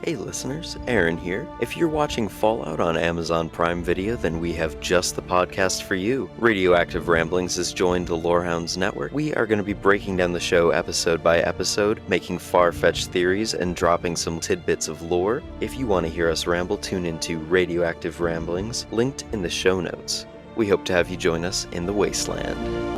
Hey listeners, Aaron here. If you're watching Fallout on Amazon Prime Video, then we have just the podcast for you. Radioactive Ramblings has joined the Lorehounds Network. We are going to be breaking down the show episode by episode, making far-fetched theories and dropping some tidbits of lore. If you want to hear us ramble, tune into Radioactive Ramblings, linked in the show notes. We hope to have you join us in the Wasteland.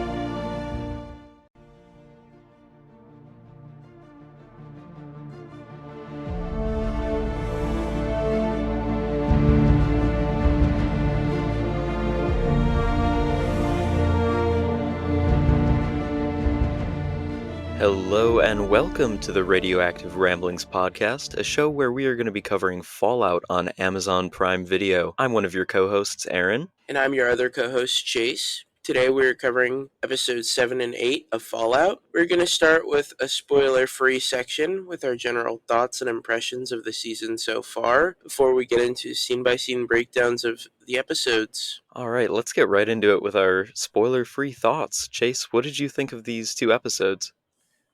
Hello and welcome to the Radioactive Ramblings podcast, a show where we are going to be covering Fallout on Amazon Prime Video. I'm one of your co-hosts, Aaron. And I'm your other co-host, Chase. Today we're covering episodes 7 and 8 of Fallout. We're going to start with a spoiler-free section with our general thoughts and impressions of the season so far, before we get into scene-by-scene breakdowns of the episodes. Alright, let's get right into it with our spoiler-free thoughts. Chase, what did you think of these two episodes?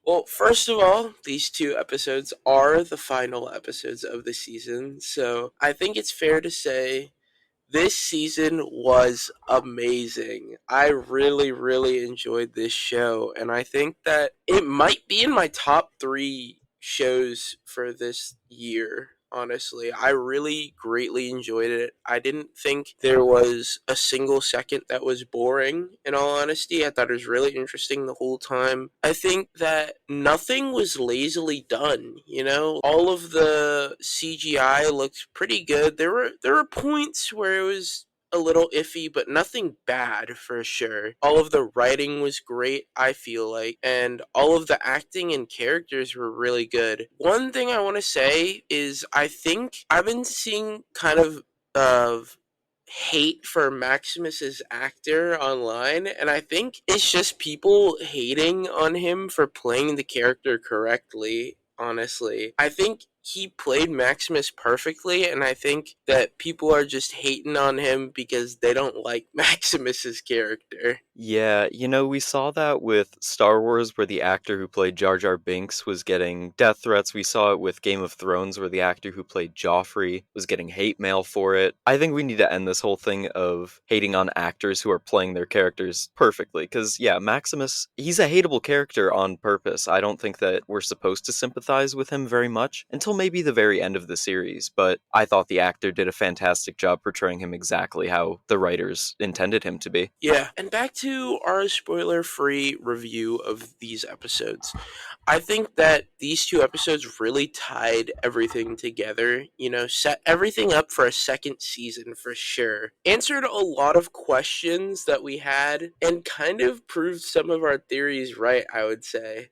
Well, first of all, these two episodes are the final episodes of the season, so I think it's fair to say this season was amazing. I really enjoyed this show, and I think that it might be in my top 3 shows for this year. Honestly, I really greatly enjoyed it. I didn't think there was a single second that was boring, in all honesty. I thought it was really interesting the whole time. I think that nothing was lazily done, you know? All of the CGI looked pretty good. There were points where it was a little iffy, but nothing bad for sure. All of the writing was great, I feel like, and all of the acting and characters were really good. One thing I want to say is I think I've been seeing kind of hate for Maximus's actor online, and I think it's just people hating on him for playing the character correctly. Honestly, I think he played Maximus perfectly, and I think that people are just hating on him because they don't like Maximus's character. Yeah, we saw that with Star Wars, where the actor who played Jar Jar Binks was getting death threats. We saw it with Game of Thrones, where the actor who played Joffrey was getting hate mail for it. I think we need to end this whole thing of hating on actors who are playing their characters perfectly, because, yeah, Maximus, he's a hateable character on purpose. I don't think that we're supposed to sympathize with him very much until maybe the very end of the series, but I thought the actor did a fantastic job portraying him exactly how the writers intended him to be. Yeah, and back to our spoiler-free review of these episodes. I think that these two episodes really tied everything together, set everything up for a second season for sure. Answered a lot of questions that we had and kind of proved some of our theories right, I would say.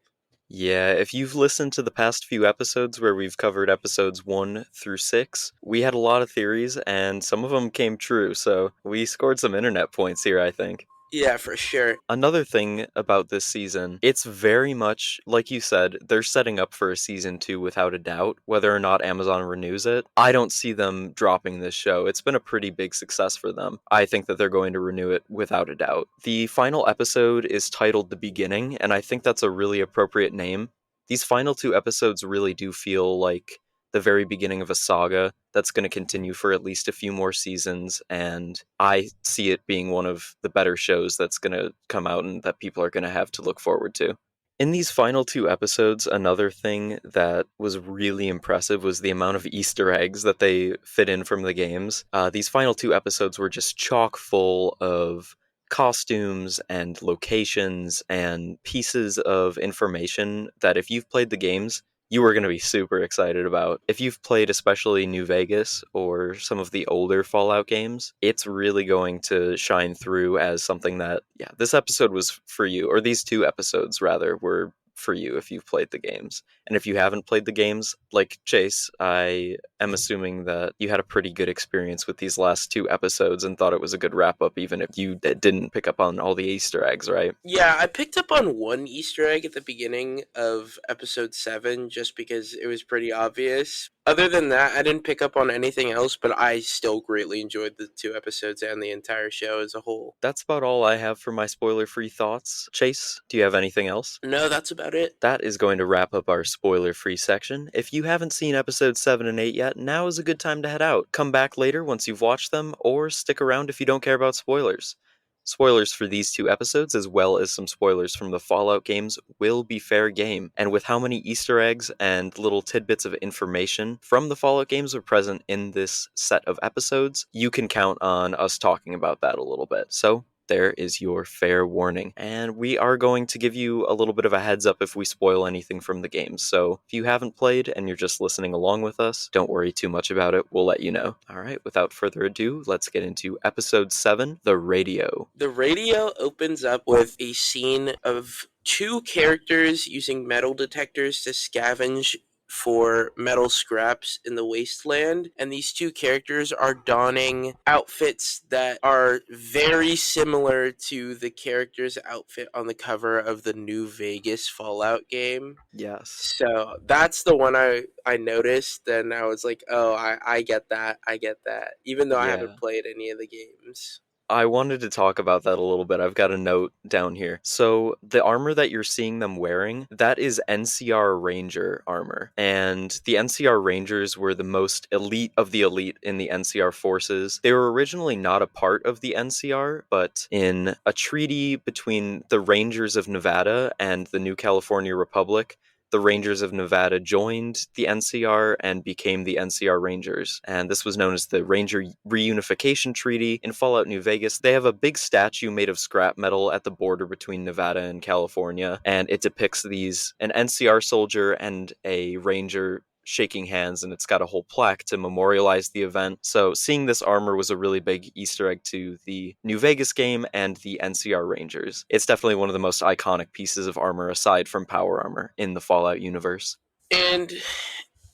Yeah, if you've listened to the past few episodes where we've covered episodes 1 through 6, we had a lot of theories, and some of them came true, so we scored some internet points here, I think. Yeah, for sure. Another thing about this season, it's very much, like you said, they're setting up for a season 2 without a doubt. Whether or not Amazon renews it, I don't see them dropping this show. It's been a pretty big success for them. I think that they're going to renew it without a doubt. The final episode is titled The Beginning, and I think that's a really appropriate name. These final 2 episodes really do feel like the very beginning of a saga that's going to continue for at least a few more seasons, and I see it being one of the better shows that's going to come out and that people are going to have to look forward to. In these final 2 episodes, another thing that was really impressive was the amount of Easter eggs that they fit in from the games. These final 2 episodes were just chock full of costumes and locations and pieces of information that if you've played the games, you are going to be super excited about. If you've played especially New Vegas or some of the older Fallout games, it's really going to shine through as something that, yeah, this episode was for you, or these 2 episodes, rather, were for you if you've played the games. And if you haven't played the games, like Chase, I am assuming that you had a pretty good experience with these last 2 episodes and thought it was a good wrap-up, even if you didn't pick up on all the Easter eggs, right? Yeah, I picked up on one Easter egg at the beginning of episode 7 just because it was pretty obvious. Other than that, I didn't pick up on anything else, but I still greatly enjoyed the 2 episodes and the entire show as a whole. That's about all I have for my spoiler free thoughts. Chase, do you have anything else? No, that's about it. That is going to wrap up our spoiler free section. If you haven't seen episodes 7 and 8 yet, now is a good time to head out. Come back later once you've watched them, or stick around if you don't care about spoilers. Spoilers for these 2 episodes, as well as some spoilers from the Fallout games, will be fair game. And with how many Easter eggs and little tidbits of information from the Fallout games are present in this set of episodes, you can count on us talking about that a little bit. So, there is your fair warning. And we are going to give you a little bit of a heads up if we spoil anything from the games. So if you haven't played and you're just listening along with us, don't worry too much about it. We'll let you know. All right, without further ado, let's get into episode 7, The Radio. The radio opens up with a scene of 2 characters using metal detectors to scavenge for metal scraps in the wasteland, and these 2 characters are donning outfits that are very similar to the character's outfit on the cover of the New Vegas Fallout game. Yes. So that's the one I noticed, and I was like, oh, I get that. I get that. Even though I Yeah. haven't played any of the games. I wanted to talk about that a little bit. I've got a note down here. So, the armor that you're seeing them wearing, that is NCR Ranger armor. And the NCR Rangers were the most elite of the elite in the NCR forces. They were originally not a part of the NCR, but in a treaty between the Rangers of Nevada and the New California Republic, the Rangers of Nevada joined the NCR and became the NCR Rangers. And this was known as the Ranger Reunification Treaty. In Fallout New Vegas, they have a big statue made of scrap metal at the border between Nevada and California, and it depicts an NCR soldier and a Ranger shaking hands, and it's got a whole plaque to memorialize the event. So seeing this armor was a really big Easter egg to the New Vegas game and the NCR Rangers. It's definitely one of the most iconic pieces of armor aside from power armor in the Fallout universe. And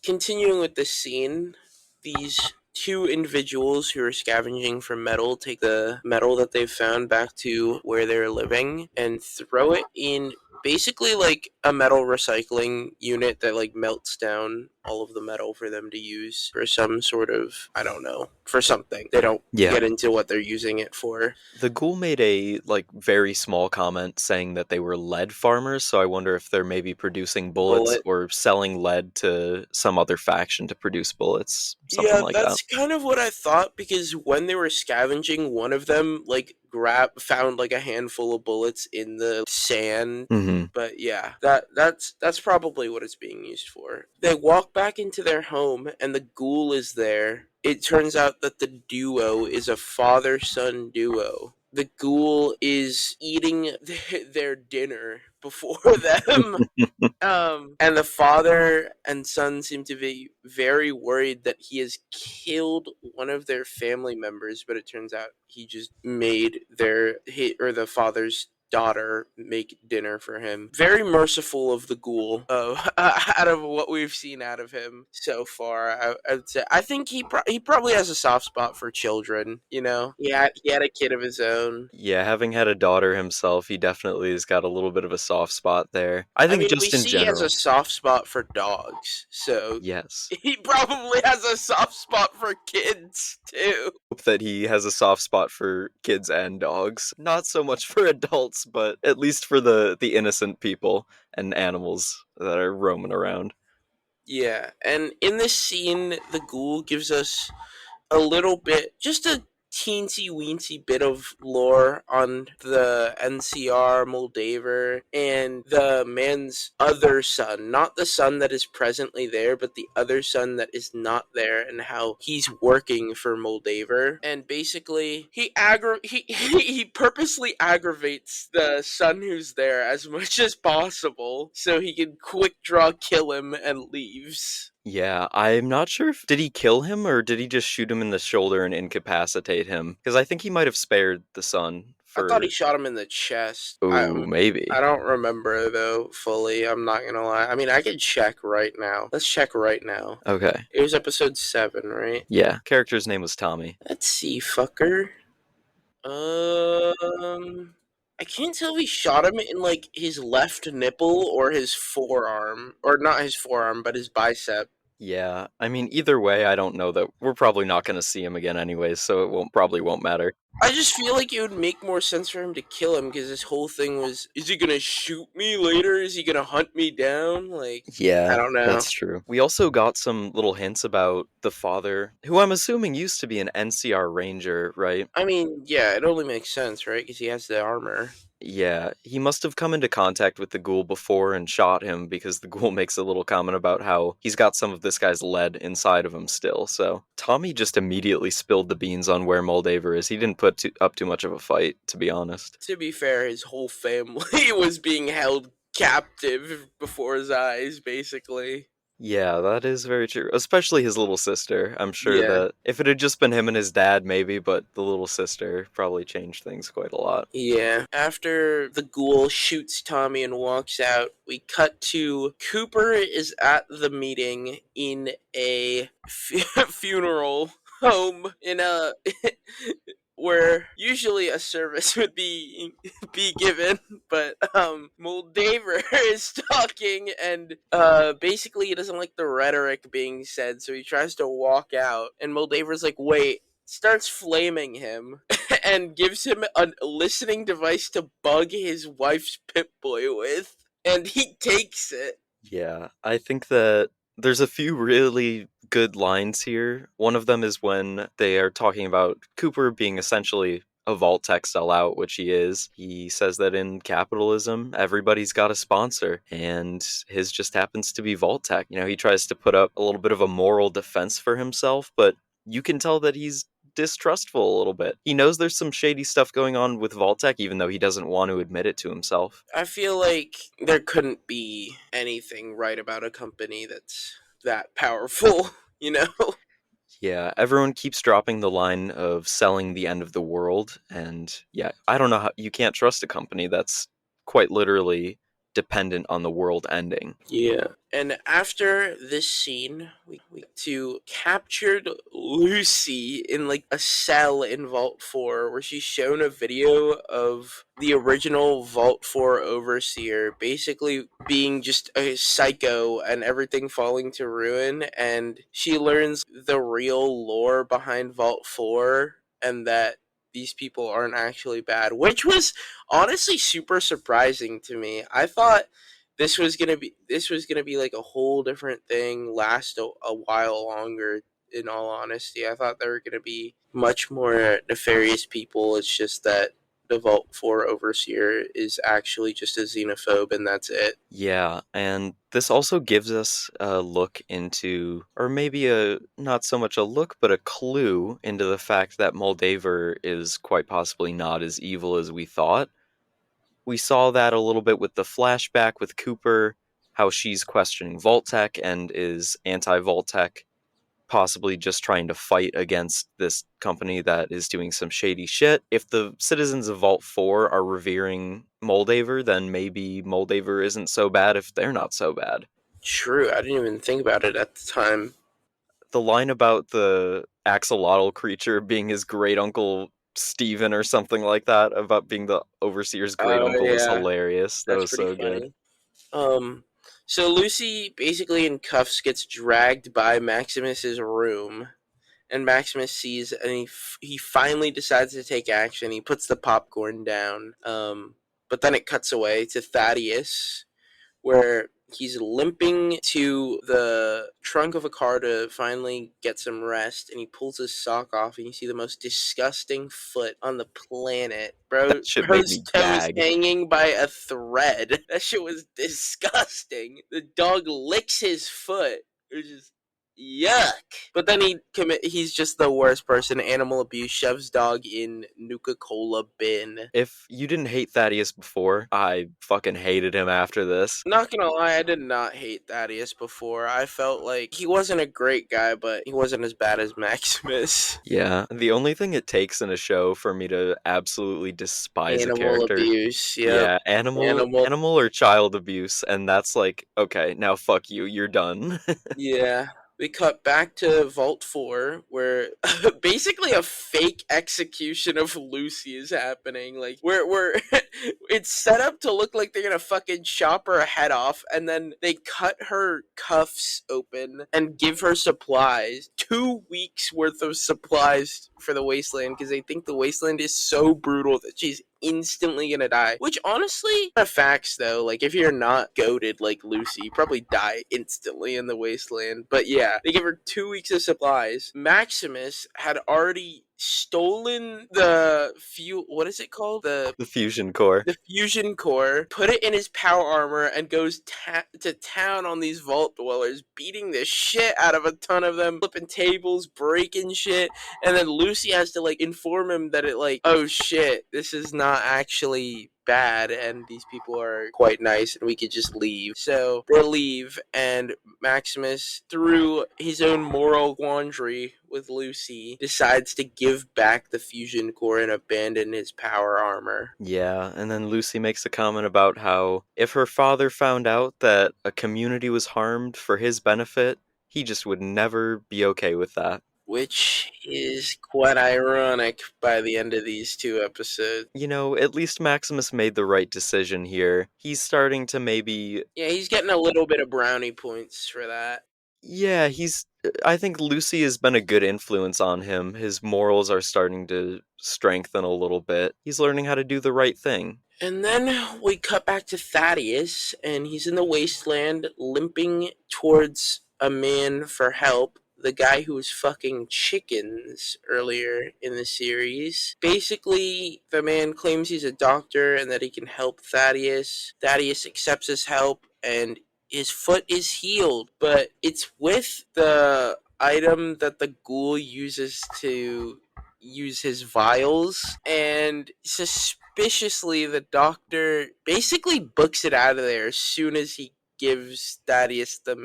continuing with this scene, these 2 individuals who are scavenging for metal take the metal that they've found back to where they're living and throw it in basically like a metal recycling unit that like melts down all of the metal for them to use for some sort of, I don't know, for something. They don't Yeah. get into what they're using it for. The ghoul made a very small comment saying that they were lead farmers, so I wonder if they're maybe producing bullets Bullet. or selling lead to some other faction to produce bullets, something Yeah, like that. that's kind of what I thought, because when they were scavenging, one of them like found like a handful of bullets in the sand. Mm-hmm. But yeah, that's probably what it's being used for. They walk back into their home and the ghoul is there. It turns out that the duo is a father-son duo. The ghoul is eating their dinner before them. And the father and son seem to be very worried that he has killed one of their family members, but it turns out he just made the father's daughter make dinner for him. Very merciful of the ghoul, out of what we've seen out of him so far. I would say I think he probably has a soft spot for children. You know, he had a kid of his own. Yeah, having had a daughter himself, he definitely has got a little bit of a soft spot there. I I think mean, we just in see he has a general. soft spot for dogs, so Yes. he probably has a soft spot for kids too. Hope that he has a soft spot for kids and dogs. Not so much for adults, but at least for the innocent people and animals that are roaming around. Yeah, and in this scene, the ghoul gives us a little bit, just a teensy weensy bit of lore on the NCR Moldaver and the man's other son, not the son that is presently there, but the other son that is not there, and how he's working for Moldaver. And basically, he purposely aggravates the son who's there as much as possible so he can quick draw kill him and leaves. Yeah, I'm not sure if did he kill him or did he just shoot him in the shoulder and incapacitate him? Because I think he might have spared the son I thought he for. shot him in the chest. Oh, I maybe. don't remember though fully. I'm not gonna lie. I mean, I can check right now. Let's check right now. Okay. It was episode 7, right? Yeah, character's name was Tommy. Let's see, fucker. I can't tell if he shot him in like his left nipple or his forearm, or not his forearm, but his bicep. Yeah, I mean, either way, I don't know that we're probably not going to see him again anyways, so it probably won't matter. I just feel like it would make more sense for him to kill him because this whole thing was, is he gonna shoot me later? Is he gonna hunt me down? Like, I Yeah, don't know. that's true. We also got some little hints about the father, who I'm assuming used to be an NCR Ranger, right? I mean, yeah, it only makes sense, right? Because he has the armor. Yeah, he must have come into contact with the ghoul before and shot him because the ghoul makes a little comment about how he's got some of this guy's lead inside of him still. So Tommy just immediately spilled the beans on where Moldaver is. He didn't put up too much of a fight, to be honest. To be fair, his whole family was being held captive before his eyes, basically. Yeah, that is very true. Especially his little sister. I'm sure Yeah. that if it had just been him and his dad, maybe, but the little sister probably changed things quite a lot. Yeah. After the ghoul shoots Tommy and walks out, we cut to Cooper is at the meeting in a funeral home in a where usually a service would be given, but Moldaver is talking and basically he doesn't like the rhetoric being said, so he tries to walk out and Moldaver's like, wait, starts flaming him and gives him a listening device to bug his wife's Pip Boy with, and he takes it. Yeah, I think that there's a few really good lines here. One of them is when they are talking about Cooper being essentially a vault tech sellout, which he is. He says that in capitalism, everybody's got a sponsor, and his just happens to be vault tech. You know, he tries to put up a little bit of a moral defense for himself, but you can tell that he's distrustful a little bit. He knows there's some shady stuff going on with Vault-Tec, even though he doesn't want to admit it to himself. I feel like there couldn't be anything right about a company that's that powerful, you know? Yeah, everyone keeps dropping the line of selling the end of the world, and yeah, I don't know how you can't trust a company that's quite literally dependent on the world ending. Yeah. And after this scene, we to captured Lucy in like a cell in Vault 4 where she's shown a video of the original Vault 4 overseer basically being just a psycho and everything falling to ruin, and she learns the real lore behind Vault 4 and that these people aren't actually bad, which was honestly super surprising to me. I thought this was gonna be like a whole different thing, last a while longer. In all honesty, I thought they were gonna be much more nefarious people. It's just that the Vault 4 overseer is actually just a xenophobe, and that's it. Yeah, and this also gives us a look into, or maybe a not so much a look, but a clue into the fact that Moldaver is quite possibly not as evil as we thought. We saw that a little bit with the flashback with Cooper, how she's questioning Vault-Tec and is anti-Vault-Tec, possibly just trying to fight against this company that is doing some shady shit. If the citizens of Vault 4 are revering Moldaver, then maybe Moldaver isn't so bad if they're not so bad. True, I didn't even think about it at the time. The line about the axolotl creature being his great uncle Steven or something like that, about being the overseer's great Oh uncle, is yeah, hilarious. That that's was pretty so good. funny. Um, so Lucy basically in cuffs gets dragged by Maximus's room, and Maximus sees, and he finally decides to take action. He puts the popcorn down. But then it cuts away to Thaddeus, where he's limping to the trunk of a car to finally get some rest, and he pulls his sock off and you see the most disgusting foot on the planet. That shit made Bro's me toes gag. hanging by a thread. That shit was disgusting. The dog licks his foot. It was just yuck. But then he's just the worst person. Animal abuse, shoves dog in Nuka-Cola bin. If you didn't hate Thaddeus before, I fucking hated him after this. Not gonna lie, I did not hate Thaddeus before. I felt like he wasn't a great guy, but he wasn't as bad as Maximus. Yeah, the only thing it takes in a show for me to absolutely despise a Animal character, abuse, yep. yeah, animal Animal, animal or child abuse, and that's like, okay, now fuck you, you're done. yeah. we cut back to Vault 4, where basically a fake execution of Lucy is happening. Like, we're it's set up to look like they're gonna fucking chop her head off, and then they cut her cuffs open and give her supplies. 2 weeks worth of supplies for the Wasteland, because they think the Wasteland is so brutal that she's instantly gonna die. Which honestly, facts though. Like if you're not goaded like Lucy, you probably die instantly in the Wasteland. But yeah, they give her 2 weeks of supplies. Maximus had already stolen the fuel. What is it called? The The fusion core. the fusion core, put it in his power armor, and goes to town on these vault dwellers, beating the shit out of a ton of them, flipping tables, breaking shit. And then Lucy has to like inform him that it like, oh shit, this is not actually bad, and these people are quite nice, and we could just leave. So they leave, and Maximus, through his own moral quandary with Lucy, decides to give back the fusion core and abandon his power armor. Yeah, and then Lucy makes a comment about how if her father found out that a community was harmed for his benefit, he just would never be okay with that. Which is quite ironic by the end of these 2 episodes. You know, at least Maximus made the right decision here. He's starting to maybe. Yeah, he's getting a little bit of brownie points for that. Yeah, I think Lucy has been a good influence on him. His morals are starting to strengthen a little bit. He's learning how to do the right thing. And then we cut back to Thaddeus, and he's in the wasteland limping towards a man for help. The guy who was fucking chickens earlier in the series. Basically, the man claims he's a doctor and that he can help Thaddeus. Thaddeus accepts his help, and his foot is healed, but it's with the item that the ghoul uses to use his vials, and suspiciously the doctor basically books it out of there as soon as he gives Thaddeus the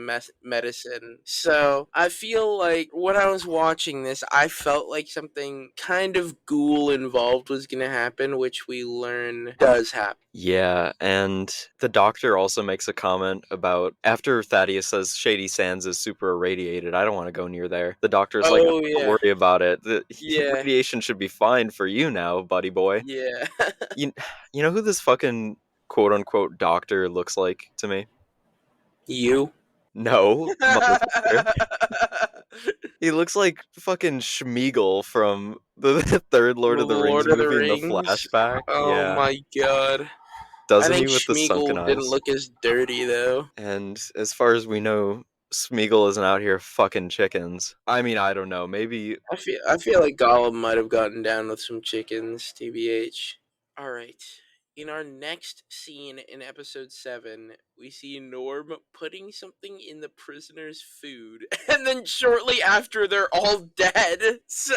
medicine. So I feel like when I was watching this, I felt like something kind of ghoul involved was going to happen, which we learn does happen. Yeah, and the doctor also makes a comment about after Thaddeus says Shady Sands is super irradiated, I don't want to go near there. The doctor's like, Oh don't yeah, worry about it. The yeah, radiation should be fine for you now, buddy boy. yeah. You, you know who this fucking quote unquote doctor looks like to me? You. No, motherfucker. He looks like fucking Schmeagol from the third Lord The of the Rings Lord of the movie in the Rings. flashback. Oh Yeah. my god. I Doesn't think he with the sunken Schmeagol didn't eyes? look as dirty though. And as far as we know, Smeagol isn't out here fucking chickens. I mean, I don't know. Maybe. I feel like Gollum might have gotten down with some chickens, TBH. All right. In our next scene in episode 7, we see Norm putting something in the prisoner's food, and then shortly after, they're all dead. So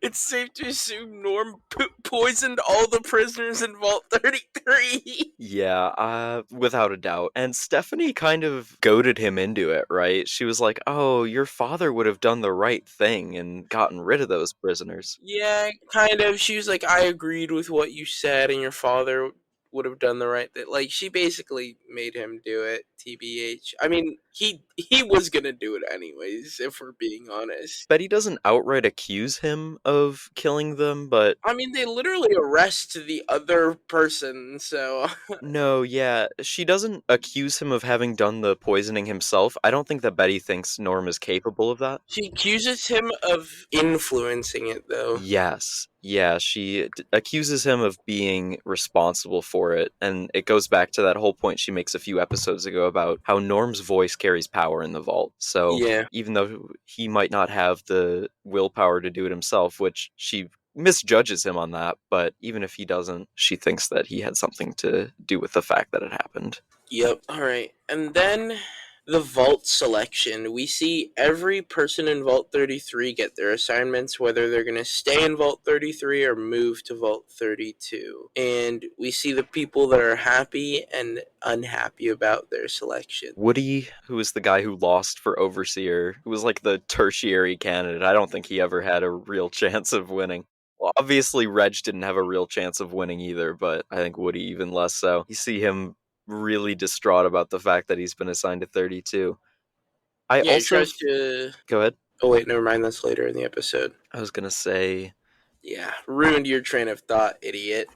it's safe to assume Norm poisoned all the prisoners in Vault 33. Yeah, without a doubt. And Stephanie kind of goaded him into it, right? She was like, oh, your father would have done the right thing and gotten rid of those prisoners. Yeah, kind of. She was like, I agreed with what you said, and your father would have done the right thing. Like, she basically made him do it, TBH. I mean, he was gonna do it anyways, if we're being honest. Betty doesn't outright accuse him of killing them, but I mean, they literally arrest the other person, so. no, yeah, she doesn't accuse him of having done the poisoning himself. I don't think that Betty thinks Norm is capable of that. She accuses him of influencing it, though. Yes. Yeah, she accuses him of being responsible for it. And it goes back to that whole point she makes a few episodes ago about how Norm's voice carries power in the vault. So Yeah. even though he might not have the willpower to do it himself, which she misjudges him on that, but even if he doesn't, she thinks that he had something to do with the fact that it happened. Yep. All right. And then the vault selection. We see every person in Vault 33 get their assignments, whether they're going to stay in Vault 33 or move to Vault 32. And we see the people that are happy and unhappy about their selection. Woody, who was the guy who lost for Overseer, who was like the tertiary candidate, I don't think he ever had a real chance of winning. Well, obviously, Reg didn't have a real chance of winning either, but I think Woody even less so. You see him really distraught about the fact that he's been assigned to 32. I Yeah, he also tries to. go ahead. Oh wait, never mind. That's later in the episode. I was gonna say, Yeah, ruined your train of thought, idiot.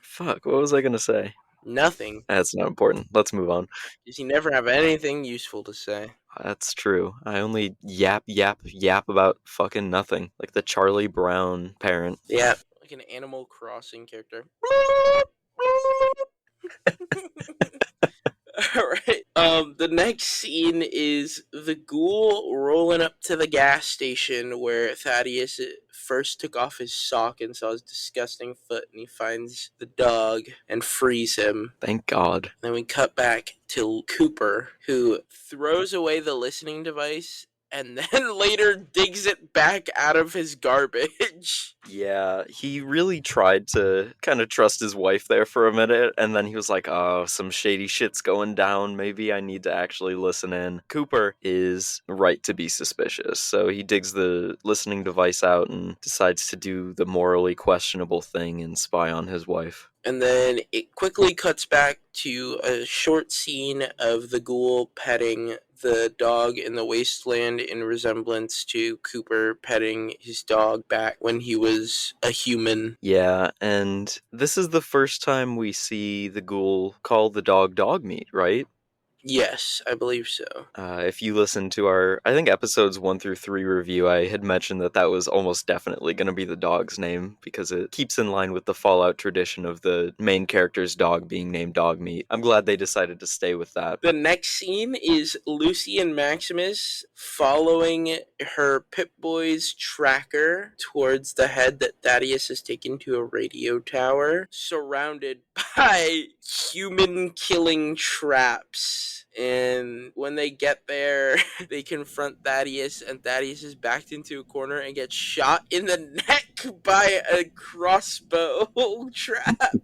fuck. What was I gonna say? Nothing. That's not important. Let's move on. Because you never have anything useful to say. That's true. I only yap about fucking nothing, like the Charlie Brown parent. Yeah, like an Animal Crossing character. All right. The next scene is the ghoul rolling up to the gas station where Thaddeus first took off his sock and saw his disgusting foot, and he finds the dog and frees him. Thank God. Then we cut back to Cooper, who throws away the listening device and then later digs it back out of his garbage. Yeah, he really tried to kind of trust his wife there for a minute, and then he was like, oh, some shady shit's going down. Maybe I need to actually listen in. Cooper is right to be suspicious, so he digs the listening device out and decides to do the morally questionable thing and spy on his wife. And then it quickly cuts back to a short scene of the ghoul petting the dog in the wasteland in resemblance to Cooper petting his dog back when he was a human. Yeah, and this is the first time we see the ghoul call the dog dog meat, right? Yes, I believe so. If you listen to our, I think episodes 1 through 3 review, I had mentioned that that was almost definitely going to be the dog's name because it keeps in line with the Fallout tradition of the main character's dog being named Dog Meat. I'm glad they decided to stay with that. The next scene is Lucy and Maximus following her Pip-Boy's tracker towards the head that Thaddeus has taken to a radio tower, surrounded by human-killing traps. And when they get there, they confront Thaddeus, and Thaddeus is backed into a corner and gets shot in the neck by a crossbow trap.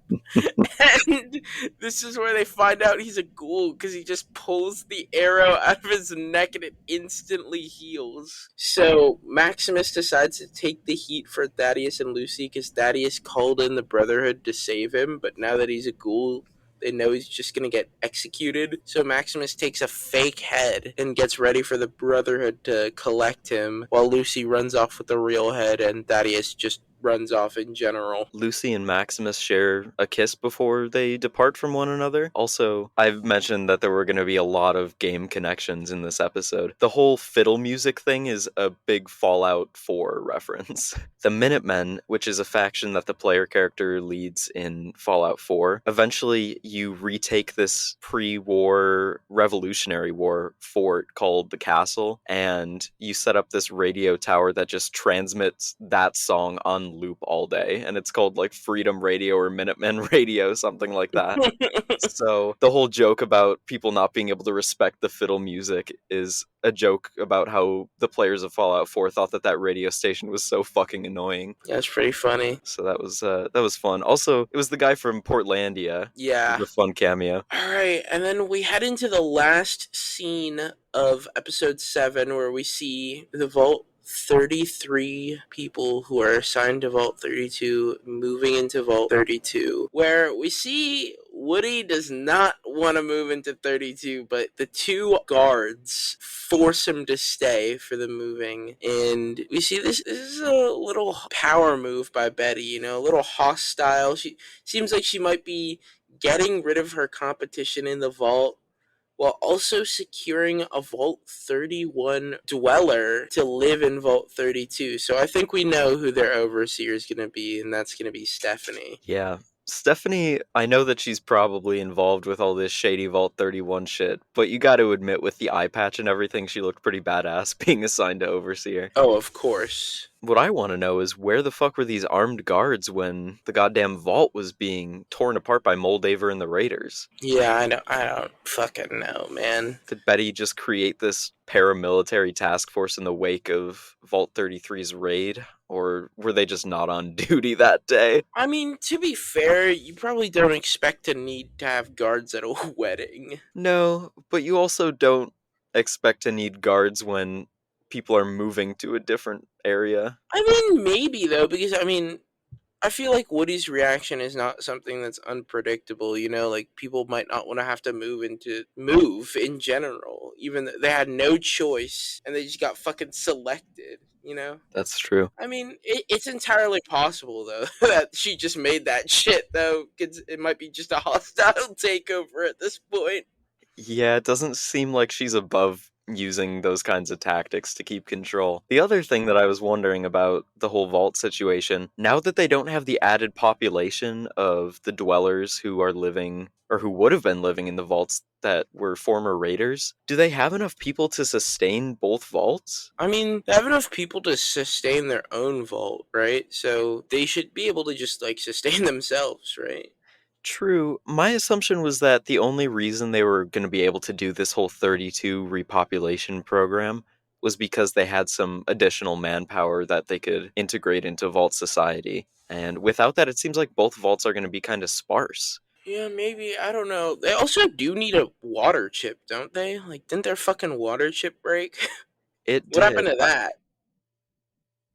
And this is where they find out he's a ghoul because he just pulls the arrow out of his neck and it instantly heals. So Maximus decides to take the heat for Thaddeus and Lucy because Thaddeus called in the Brotherhood to save him, but now that he's a ghoul, they know he's just going to get executed. So Maximus takes a fake head and gets ready for the Brotherhood to collect him while Lucy runs off with the real head and Thaddeus just runs off in general. Lucy and Maximus share a kiss before they depart from one another. Also, I've mentioned that there were going to be a lot of game connections in this episode. The whole fiddle music thing is a big Fallout 4 reference. The Minutemen, which is a faction that the player character leads in Fallout 4, eventually you retake this pre-war Revolutionary War fort called the Castle, and you set up this radio tower that just transmits that song on loop all day, and it's called like Freedom Radio or Minutemen Radio, something like that. So the whole joke about people not being able to respect the fiddle music is a joke about how the players of Fallout 4 thought that that radio station was so fucking annoying. That's pretty funny. So that was fun. Also, it was the guy from Portlandia. Yeah. It was a fun cameo. All right, and then we head into the last scene of episode 7 where we see the Vault 33 people who are assigned to Vault 32 moving into Vault 32, where we see Woody does not want to move into 32, but the two guards force him to stay for the moving. And we see this is a little power move by Betty, a little hostile. She seems like she might be getting rid of her competition in the vault while also securing a Vault 31 dweller to live in Vault 32. So I think we know who their overseer is going to be, and that's going to be Stephanie. Yeah. Stephanie, I know that she's probably involved with all this shady Vault 31 shit, but you got to admit, with the eye patch and everything, she looked pretty badass being assigned to Overseer. Oh, of course. What I want to know is where the fuck were these armed guards when the goddamn vault was being torn apart by Moldaver and the Raiders? Yeah, I don't fucking know, man. Did Betty just create this paramilitary task force in the wake of Vault 33's raid? Or were they just not on duty that day? I mean, to be fair, you probably don't expect to need to have guards at a wedding. No, but you also don't expect to need guards when people are moving to a different area. I mean, maybe, though, because, I feel like Woody's reaction is not something that's unpredictable. Like people might not want to have to move in general, even though they had no choice and they just got fucking selected. That's true. I mean, it's entirely possible though that she just made that shit though. 'Cause it might be just a hostile takeover at this point. Yeah, it doesn't seem like she's above using those kinds of tactics to keep control. The other thing that I was wondering about the whole vault situation, now that they don't have the added population of the dwellers who are living, or who would have been living in the vaults that were former raiders, do they have enough people to sustain both vaults? I mean, they have enough people to sustain their own vault, right? So they should be able to just like sustain themselves, right? True. My assumption was that the only reason they were going to be able to do this whole 32 repopulation program was because they had some additional manpower that they could integrate into Vault Society. And without that, it seems like both vaults are going to be kind of sparse. Yeah, maybe. I don't know. They also do need a water chip, don't they? Like, didn't their fucking water chip break? It What happened did. to that?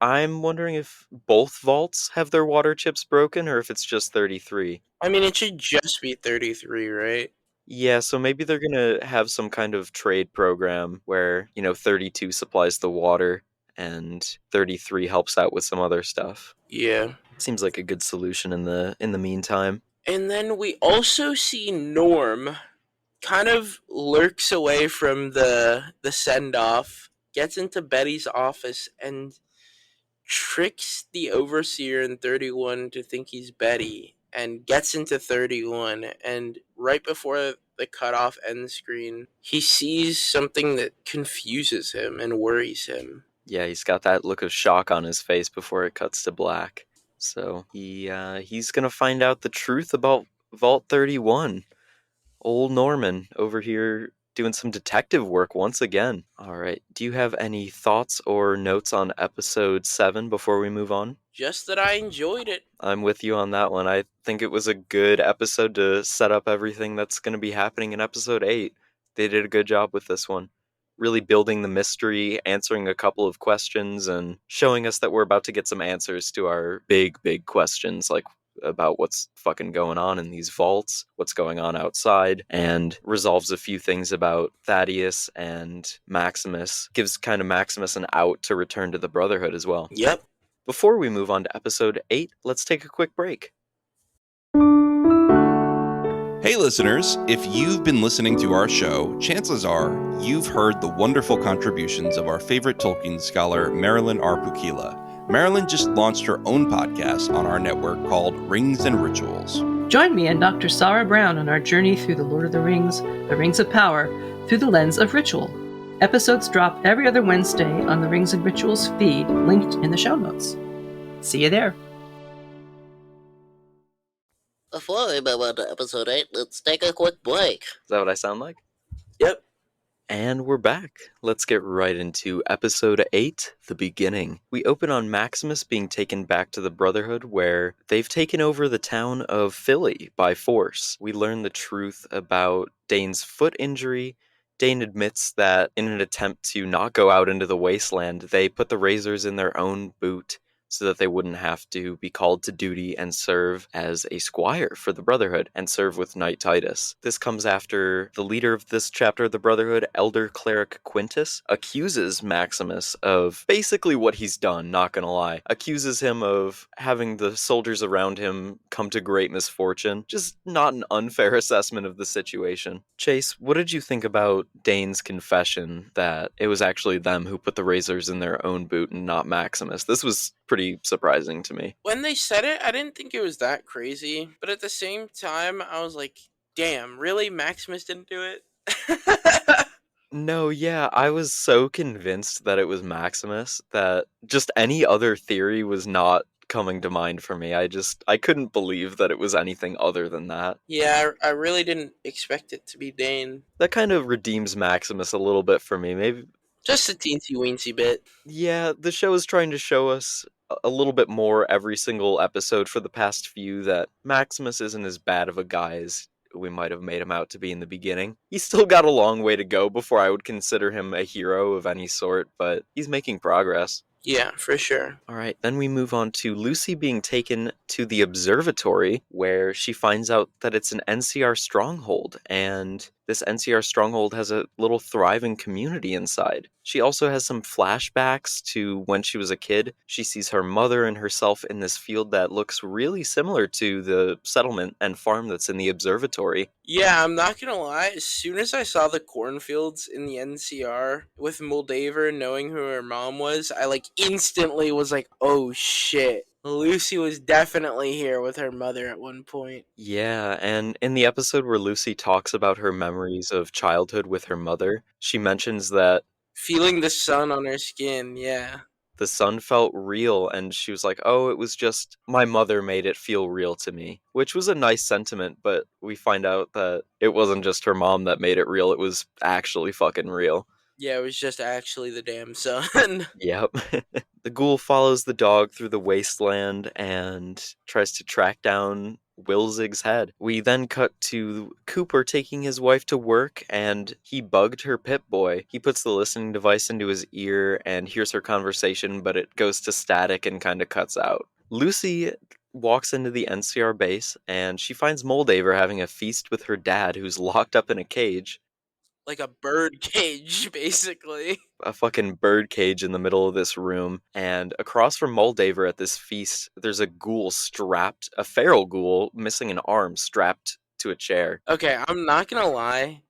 I'm wondering if both vaults have their water chips broken or if it's just 33. I mean, it should just be 33, right? Yeah, so maybe they're gonna have some kind of trade program where, 32 supplies the water and 33 helps out with some other stuff. Yeah. Seems like a good solution in the meantime. And then we also see Norm kind of lurks away from the send off, gets into Betty's office, and tricks the overseer in 31 to think he's Betty, and gets into 31. And right before the cutoff end screen, he sees something that confuses him and worries him. Yeah, he's got that look of shock on his face before it cuts to black. So he's gonna find out the truth about Vault 31. Old Norman over here doing some detective work once again. All right. Do you have any thoughts or notes on episode 7 before we move on? Just that I enjoyed it. I'm with you on that one. I think it was a good episode to set up everything that's going to be happening in episode 8. They did a good job with this one. Really building the mystery, answering a couple of questions, and showing us that we're about to get some answers to our big, big questions, like about what's fucking going on in these vaults, what's going on outside, and resolves a few things about Thaddeus and Maximus. Gives kind of Maximus an out to return to the Brotherhood as well. Yep. Before we move on to episode 8, let's take a quick break. Hey listeners, if you've been listening to our show, chances are you've heard the wonderful contributions of our favorite Tolkien scholar, Marilyn R. Pukila. Marilyn just launched her own podcast on our network called Rings and Rituals. Join me and Dr. Sarah Brown on our journey through the Lord of the Rings of Power, through the lens of ritual. Episodes drop every other Wednesday on the Rings and Rituals feed, linked in the show notes. See you there. Before we move on to episode 8, let's take a quick break. Is that what I sound like? Yep. And we're back. Let's get right into episode 8, The Beginning. We open on Maximus being taken back to the Brotherhood, where they've taken over the town of Philly by force. We learn the truth about Dane's foot injury. Dane admits that in an attempt to not go out into the wasteland, they put the razors in their own boot so that they wouldn't have to be called to duty and serve as a squire for the Brotherhood and serve with Knight Titus. This comes after the leader of this chapter of the Brotherhood, Elder Cleric Quintus, accuses Maximus of basically what he's done, not gonna lie. Accuses him of having the soldiers around him come to great misfortune. Just not an unfair assessment of the situation. Chase, what did you think about Dane's confession that it was actually them who put the razors in their own boot and not Maximus? This was pretty surprising to me. When they said it, I didn't think it was that crazy. But at the same time, I was like, damn, really? Maximus didn't do it? No, yeah, I was so convinced that it was Maximus that just any other theory was not coming to mind for me. I couldn't believe that it was anything other than that. Yeah, I really didn't expect it to be Dane. That kind of redeems Maximus a little bit for me. Maybe Just a teensy weensy bit. yeah, the show is trying to show us a little bit more every single episode for the past few that Maximus isn't as bad of a guy as we might have made him out to be in the beginning. He's still got a long way to go before I would consider him a hero of any sort, but he's making progress. Yeah, for sure. All right, then we move on to Lucy being taken to the observatory where she finds out that it's an NCR stronghold, and this NCR stronghold has a little thriving community inside. She also has some flashbacks to when she was a kid. She sees her mother and herself in this field that looks really similar to the settlement and farm that's in the observatory. Yeah, I'm not gonna lie. As soon as I saw the cornfields in the NCR with Moldaver knowing who her mom was, I like instantly was like, "Oh shit!" Lucy was definitely here with her mother at one point, Yeah, and in the episode where Lucy talks about her memories of childhood with her mother, she mentions that feeling the sun on her skin. Yeah, the sun felt real, and she was like, "Oh, it was just my mother made it feel real to me," which was a nice sentiment, but we find out that it wasn't just her mom that made it real, it was actually fucking real. yeah, it was just actually the damn sun. Yep. The ghoul follows the dog through the wasteland and tries to track down Wilzig's head. We then cut to Cooper taking his wife to work, and he bugged her Pip Boy. He puts the listening device into his ear and hears her conversation, but it goes to static and kind of cuts out. Lucy walks into the NCR base, and she finds Moldaver having a feast with her dad, who's locked up in a cage. Like a bird cage, basically. A fucking bird cage in the middle of this room, and across from Moldaver at this feast, there's a ghoul strapped, a feral ghoul missing an arm strapped to a chair. Okay, I'm not gonna lie.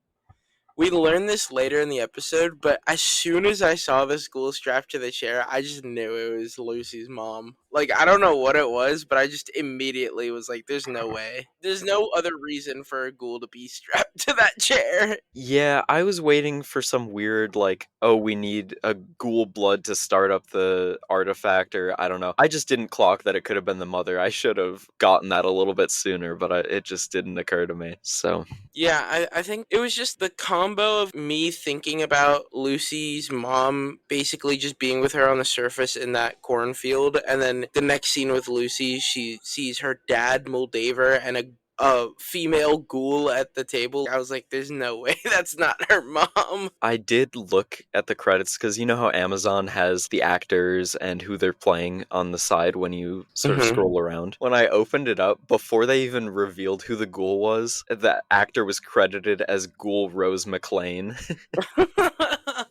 We learned this later in the episode, but as soon as I saw this ghoul strapped to the chair, I just knew it was Lucy's mom. Like, I don't know what it was, but I just immediately was like, there's no way. There's no other reason for a ghoul to be strapped to that chair. Yeah, I was waiting for some weird, like, oh, we need a ghoul blood to start up the artifact, or I don't know. I just didn't clock that it could have been the mother. I should have gotten that a little bit sooner, but it just didn't occur to me. So, Yeah, I think it was just the combo of me thinking about Lucy's mom basically just being with her on the surface in that cornfield, and then the next scene with Lucy, she sees her dad, Moldaver, and a female ghoul at the table. I was like, there's no way that's not her mom. I did look at the credits because you know how Amazon has the actors and who they're playing on the side when you sort of scroll around. When I opened it up, before they even revealed who the ghoul was, the actor was credited as Ghoul Rose McLean.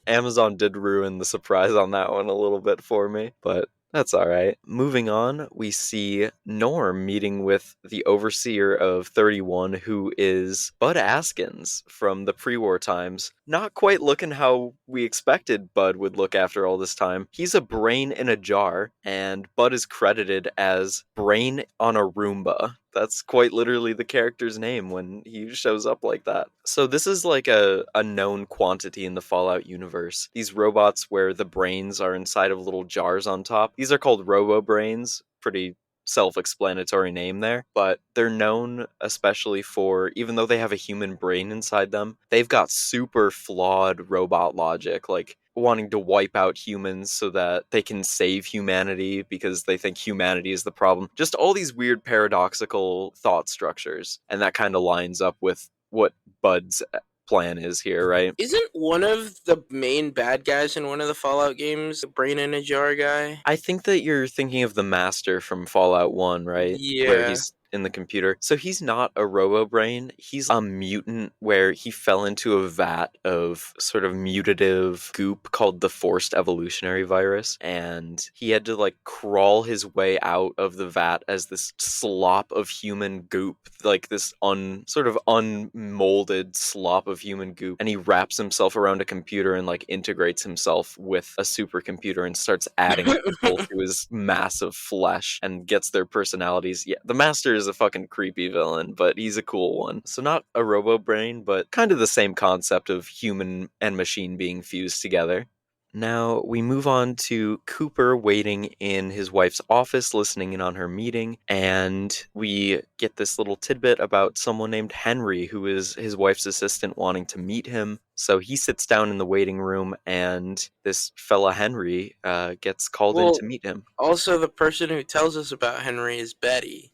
Amazon did ruin the surprise on that one a little bit for me, but that's all right. Moving on, we see Norm meeting with the overseer of 31, who is Bud Askins from the pre-war times. Not quite looking how we expected Bud would look after all this time. He's a brain in a jar, and Bud is credited as Brain on a Roomba. That's quite literally the character's name when he shows up like that. So this is like a known quantity in the Fallout universe. These robots where the brains are inside of little jars on top. These are called robo-brains. Pretty self-explanatory name there, but they're known especially for, even though they have a human brain inside them, they've got super flawed robot logic, like wanting to wipe out humans so that they can save humanity because they think humanity is the problem. Just all these weird paradoxical thought structures, and that kind of lines up with what Bud's plan is here, right? Isn't one of the main bad guys in one of the Fallout games the brain in a jar guy? I think that you're thinking of the Master from Fallout 1, right? Where Yeah. he's in the computer. So he's not a robo-brain. He's a mutant where he fell into a vat of sort of mutative goop called the forced evolutionary virus. And he had to like crawl his way out of the vat as this slop of human goop, like this sort of unmolded slop of human goop. And he wraps himself around a computer and like integrates himself with a supercomputer and starts adding people to his massive flesh and gets their personalities. Yeah, the Master is a fucking creepy villain, but he's a cool one. So not a robo brain, but kind of the same concept of human and machine being fused together. Now we move on to Cooper waiting in his wife's office, listening in on her meeting, and we get this little tidbit about someone named Henry, who is his wife's assistant, wanting to meet him. So he sits down in the waiting room, and this fella Henry gets called in to meet him. Also, the person who tells us about Henry is Betty.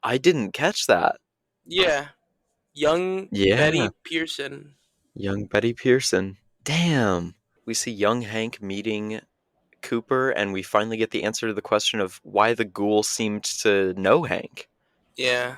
I didn't catch that. Yeah. Young Yeah. Betty Pearson. Young Betty Pearson. Damn. We see young Hank meeting Cooper, and we finally get the answer to the question of why the ghoul seemed to know Hank. Yeah.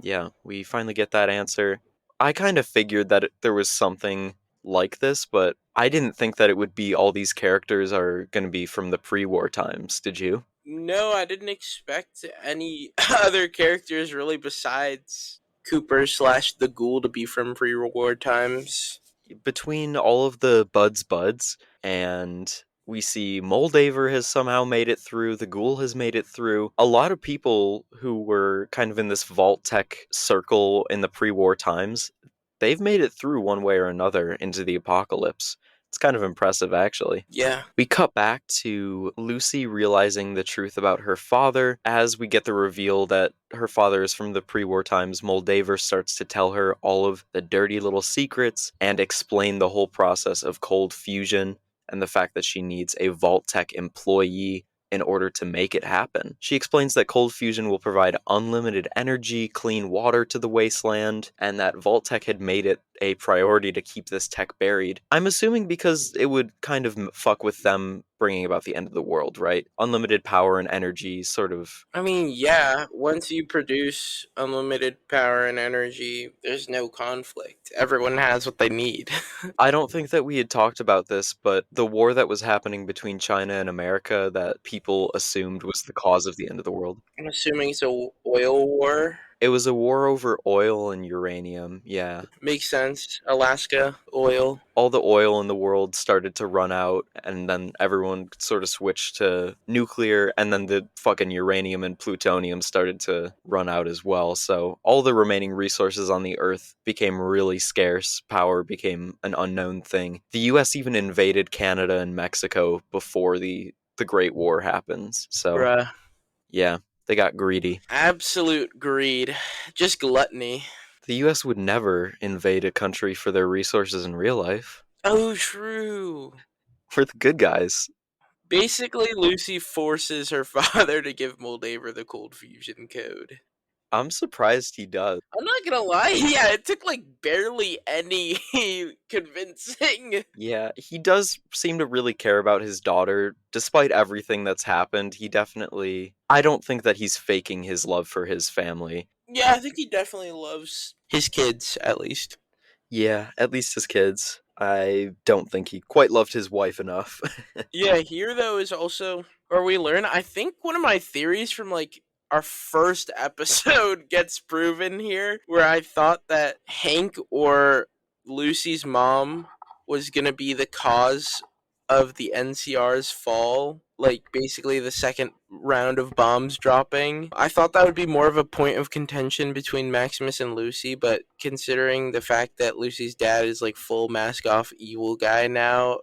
Yeah, we finally get that answer. I kind of figured that there was something like this, but I didn't think that it would be all these characters are going to be from the pre-war times. Did you? No, I didn't expect any other characters really besides Cooper slash the Ghoul to be from pre-war times. Between all of the buds, and we see Moldaver has somehow made it through, the Ghoul has made it through. A lot of people who were kind of in this Vault Tech circle in the pre-war times, they've made it through one way or another into the apocalypse. It's kind of impressive, actually. Yeah. We cut back to Lucy realizing the truth about her father. As we get the reveal that her father is from the pre-war times, Moldaver starts to tell her all of the dirty little secrets and explain the whole process of cold fusion and the fact that she needs a Vault Tech employee in order to make it happen. She explains that cold fusion will provide unlimited energy, clean water to the wasteland, and that Vault Tech had made it a priority to keep this tech buried. I'm assuming because it would kind of fuck with them bringing about the end of the world, right? Unlimited power and energy, sort of. I mean, yeah, once you produce unlimited power and energy, there's no conflict. Everyone has what they need. I don't think that we had talked about this, but the war that was happening between China and America that people assumed was the cause of the end of the world. I'm assuming it's a oil war. It was a war over oil and uranium, yeah. Makes sense. Alaska, oil. All the oil in the world started to run out, and then everyone sort of switched to nuclear, and then the fucking uranium and plutonium started to run out as well. So all the remaining resources on the Earth became really scarce. Power became an unknown thing. The US even invaded Canada and Mexico before the Great War happens. So, Bruh. yeah, they got greedy. Absolute greed. Just gluttony. The US would never invade a country for their resources in real life. Oh, true. We're the good guys. Basically, Lucy forces her father to give Moldaver the cold fusion code. I'm surprised he does. I'm not gonna lie, yeah, it took like barely any convincing. Yeah, he does seem to really care about his daughter. Despite everything that's happened, he definitely. I don't think that he's faking his love for his family. Yeah, I think he definitely loves his kids, at least. Yeah, at least his kids. I don't think he quite loved his wife enough. Yeah, here though is also where we learn. I think one of my theories from like our first episode gets proven here, where I thought that Hank or Lucy's mom was gonna be the cause of the NCR's fall. Like basically the second round of bombs dropping. I thought that would be more of a point of contention between Maximus and Lucy, but considering the fact that Lucy's dad is like full mask off evil guy now,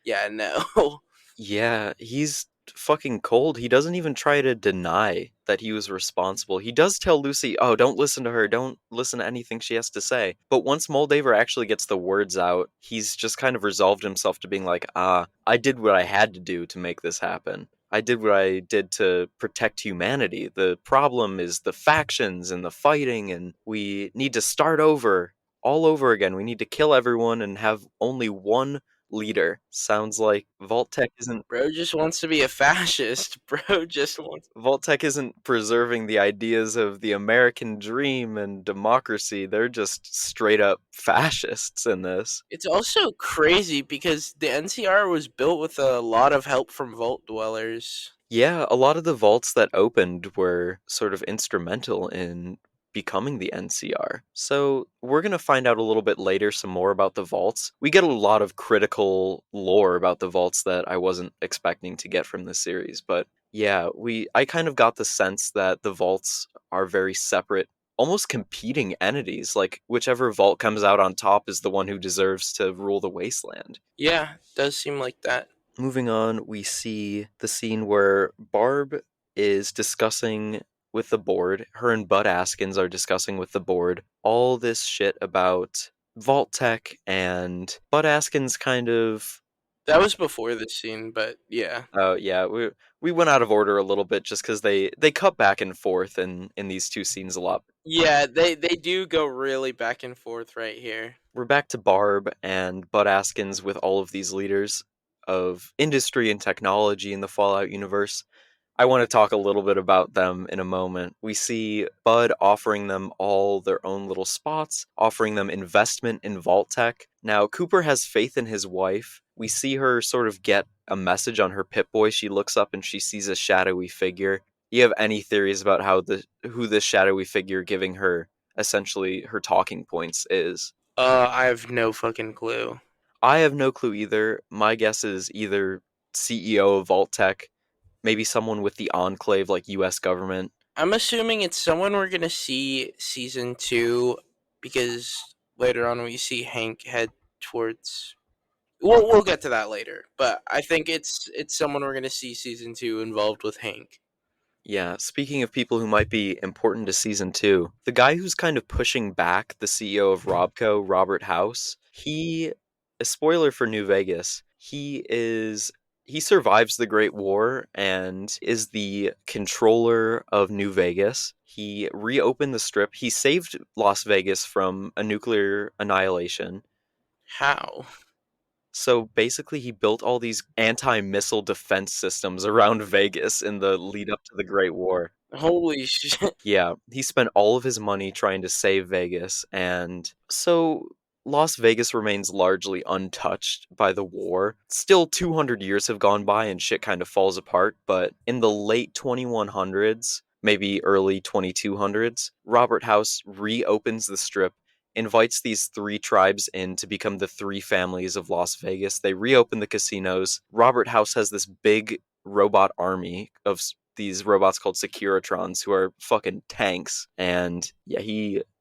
yeah, no. Yeah, he's fucking cold. He doesn't even try to deny that he was responsible. He does tell Lucy, oh, don't listen to her. Don't listen to anything she has to say. But once Moldaver actually gets the words out, he's just kind of resolved himself to being like, I did what I had to do to make this happen. I did what I did to protect humanity. The problem is the factions and the fighting, and we need to start over, all over again. We need to kill everyone and have only one leader. Sounds like Vault-Tec isn't Bro just wants to be a fascist. Bro just wants. Vault-Tec isn't preserving the ideas of the American dream and democracy. They're just straight up fascists in this. It's also crazy because the NCR was built with a lot of help from Vault dwellers. Yeah, a lot of the vaults that opened were sort of instrumental in becoming the NCR. So we're going to find out a little bit later some more about the vaults. We get a lot of critical lore about the vaults that I wasn't expecting to get from this series, but yeah, I kind of got the sense that the vaults are very separate, almost competing entities. Like whichever vault comes out on top is the one who deserves to rule the wasteland. Yeah, does seem like that. Moving on, we see the scene where Barb is discussing with the board. Her and Bud Askins are discussing with the board all this shit about Vault Tech, and Bud Askins kind of. That was before this scene, but yeah. Oh yeah, we went out of order a little bit just because they cut back and forth in these two scenes a lot. Yeah, they do go really back and forth right here. We're back to Barb and Bud Askins with all of these leaders. of industry and technology in the Fallout universe. I want to talk a little bit about them in a moment. We see Bud offering them all their own little spots, offering them investment in Vault Tech. Now, Cooper has faith in his wife. We see her sort of get a message on her Pip-Boy. She looks up and she sees a shadowy figure. You have any theories about who this shadowy figure giving her essentially her talking points is? I have no fucking clue. I have no clue either. My guess is either CEO of Vault Tech, maybe someone with the Enclave, like U.S. government. I'm assuming it's someone we're gonna see season 2, because later on we see Hank head towards. We'll get to that later, but I think it's someone we're gonna see season 2 involved with Hank. Yeah, speaking of people who might be important to season 2, the guy who's kind of pushing back the CEO of Robco, Robert House, a spoiler for New Vegas, he survives the Great War and is the controller of New Vegas. He reopened the strip. He saved Las Vegas from a nuclear annihilation. How? So basically, he built all these anti-missile defense systems around Vegas in the lead up to the Great War. Holy shit! Yeah, he spent all of his money trying to save Vegas, and so Las Vegas remains largely untouched by the war. Still, 200 years have gone by and shit kind of falls apart, but in the late 2100s, maybe early 2200s, Robert House reopens the strip, invites these 3 tribes in to become the 3 families of Las Vegas. They reopen the casinos. Robert House has this big robot army of these robots called Securitrons who are fucking tanks. And yeah,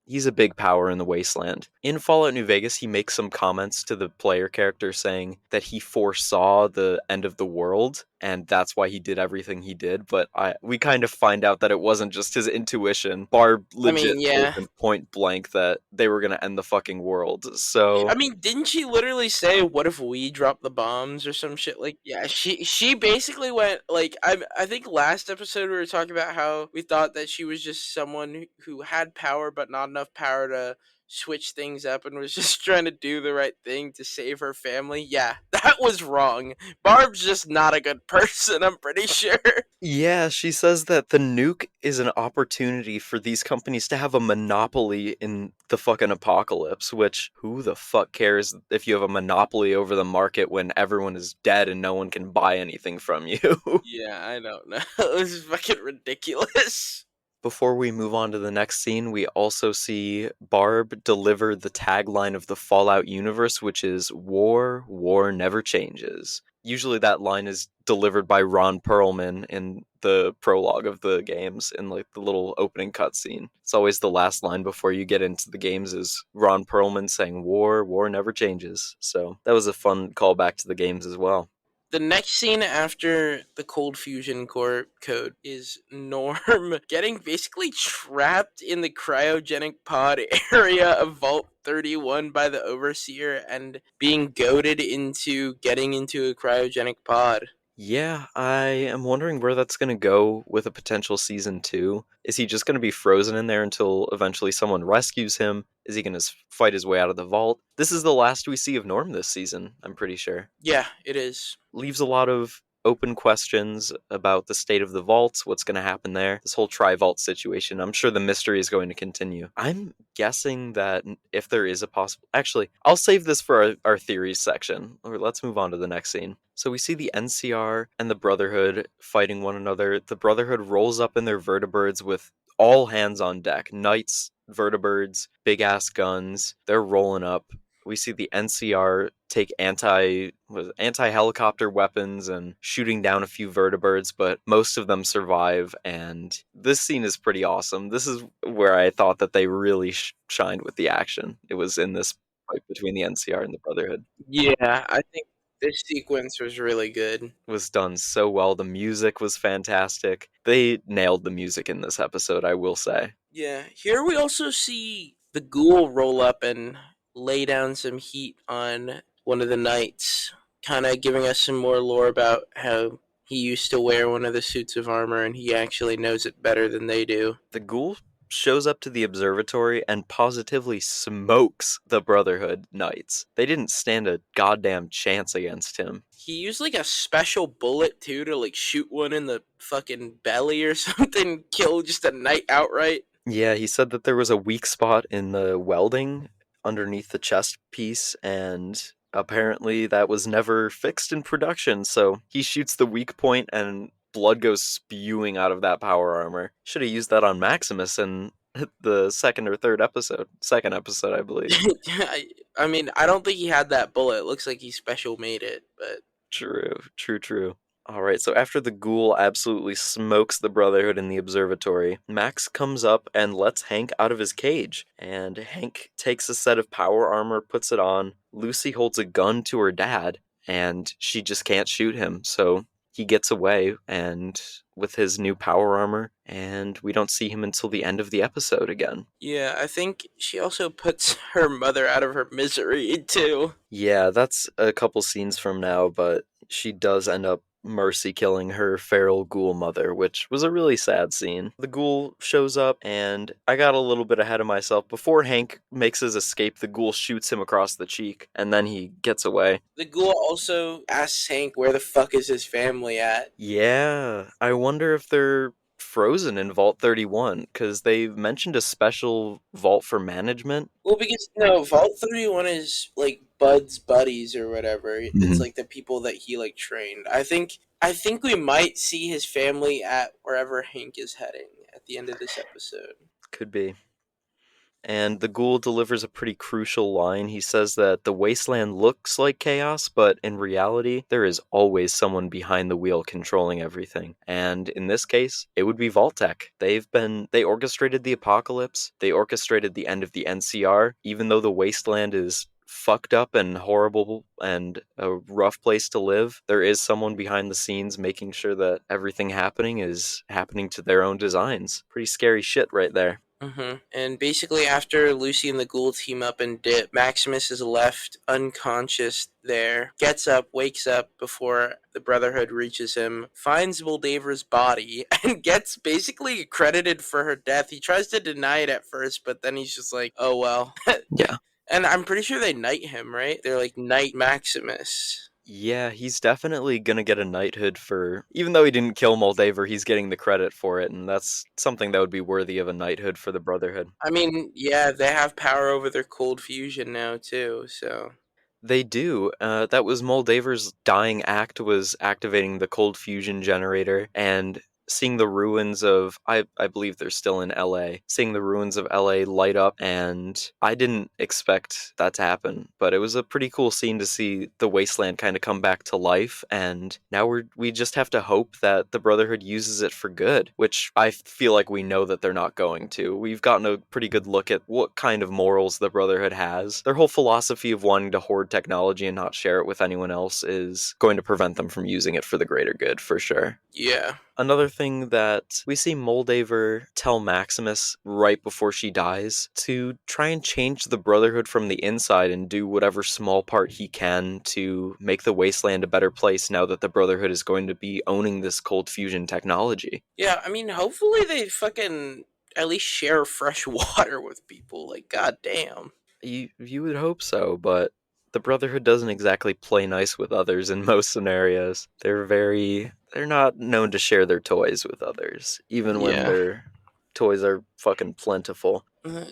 he's a big power in the Wasteland. In Fallout New Vegas, he makes some comments to the player character saying that he foresaw the end of the world and that's why he did everything he did, but we kind of find out that it wasn't just his intuition. Barb legit told Yeah. him point blank that they were going to end the fucking world. So Didn't she literally say, "What if we drop the bombs" or some shit? Like, yeah, she basically went like, I think last episode we were talking about how we thought that she was just someone who had power but not enough power to switch things up and was just trying to do the right thing to save her family. Yeah, that was wrong. Barb's just not a good person, I'm pretty sure. yeah, she says that the nuke is an opportunity for these companies to have a monopoly in the fucking apocalypse, which who the fuck cares if you have a monopoly over the market when everyone is dead and no one can buy anything from you? Yeah, I don't know. This is fucking ridiculous. Before we move on to the next scene, we also see Barb deliver the tagline of the Fallout universe, which is War never changes. Usually that line is delivered by Ron Perlman in the prologue of the games, in like the little opening cutscene. It's always the last line before you get into the games is Ron Perlman saying War never changes. So that was a fun callback to the games as well. The next scene after the Cold Fusion Core code is Norm getting basically trapped in the cryogenic pod area of Vault 31 by the Overseer and being goaded into getting into a cryogenic pod. Yeah, I am wondering where that's going to go with a potential season 2. Is he just going to be frozen in there until eventually someone rescues him? Is he going to fight his way out of the vault? This is the last we see of Norm this season, I'm pretty sure. Yeah, it is. Leaves a lot of open questions about the state of the vaults, what's going to happen there, this whole tri-vault situation. I'm sure the mystery is going to continue. I'm guessing that if there is a possible... Actually, I'll save this for our theories section. Or let's move on to the next scene. So we see the NCR and the Brotherhood fighting one another. The Brotherhood rolls up in their vertibirds with all hands on deck. Knights, vertibirds, big-ass guns. They're rolling up. We see the NCR take anti-helicopter weapons and shooting down a few vertibirds, but most of them survive, and this scene is pretty awesome. This is where I thought that they really shined with the action. It was in this fight between the NCR and the Brotherhood. Yeah, I think this sequence was really good. It was done so well. The music was fantastic. They nailed the music in this episode, I will say. Yeah, here we also see the ghoul roll up and lay down some heat on one of the knights, kind of giving us some more lore about how he used to wear one of the suits of armor and he actually knows it better than they do. The ghoul shows up to the observatory and positively smokes the Brotherhood Knights. They didn't stand a goddamn chance against him. He used like a special bullet too to like shoot one in the fucking belly or something, kill just a knight outright. Yeah, he said that there was a weak spot in the welding underneath the chest piece, and apparently that was never fixed in production, so he shoots the weak point and blood goes spewing out of that power armor. Should have used that on Maximus in the second or third episode. Second episode, I believe. I mean, I don't think he had that bullet. It looks like he special made it, but True. Alright, so after the ghoul absolutely smokes the Brotherhood in the observatory, Max comes up and lets Hank out of his cage. And Hank takes a set of power armor, puts it on. Lucy holds a gun to her dad, and she just can't shoot him, so he gets away and with his new power armor, and we don't see him until the end of the episode again. yeah, I think she also puts her mother out of her misery too. Yeah, that's a couple scenes from now, but she does end up mercy killing her feral ghoul mother, which was a really sad scene. The ghoul shows up, and I got a little bit ahead of myself. Before Hank makes his escape, the ghoul shoots him across the cheek, and then he gets away. The ghoul also asks Hank where the fuck is his family at. Yeah, I wonder if they're frozen in Vault 31, because they mentioned a special vault for management. Well, because no, Vault 31 is like Bud's buddies or whatever. It's like the people that he like trained. I think we might see his family at wherever Hank is heading at the end of this episode. Could be. And the ghoul delivers a pretty crucial line. He says that the wasteland looks like chaos, but in reality, there is always someone behind the wheel controlling everything. And in this case, it would be Vault-Tec. They orchestrated the apocalypse, they orchestrated the end of the NCR, even though the wasteland is fucked up and horrible and a rough place to live. There is someone behind the scenes making sure that everything happening is happening to their own designs. Pretty scary shit right there. And basically, after Lucy and the ghoul team up and dip, Maximus is left unconscious there, gets up, wakes up before the Brotherhood reaches him, finds Moldaver's body, and gets basically credited for her death. He tries to deny it at first, but then he's just like, oh well. Yeah. And I'm pretty sure they knight him, right? They're like, Knight Maximus. Yeah, he's definitely gonna get a knighthood for... Even though he didn't kill Moldaver, he's getting the credit for it, and that's something that would be worthy of a knighthood for the Brotherhood. I mean, yeah, they have power over their cold fusion now, too, so... They do. That was Moldaver's dying act, was activating the cold fusion generator, and seeing the ruins of... I believe they're still in LA. Seeing the ruins of LA light up, and I didn't expect that to happen, but it was a pretty cool scene to see the wasteland kind of come back to life, and now we just have to hope that the Brotherhood uses it for good, which I feel like we know that they're not going to. We've gotten a pretty good look at what kind of morals the Brotherhood has. Their whole philosophy of wanting to hoard technology and not share it with anyone else is going to prevent them from using it for the greater good, for sure. Yeah. Another thing that we see Moldaver tell Maximus right before she dies to try and change the Brotherhood from the inside and do whatever small part he can to make the wasteland a better place now that the Brotherhood is going to be owning this cold fusion technology. Yeah, I mean, hopefully they fucking at least share fresh water with people. Like, goddamn. You would hope so, but the Brotherhood doesn't exactly play nice with others in most scenarios. They're not known to share their toys with others, even when their toys are fucking plentiful.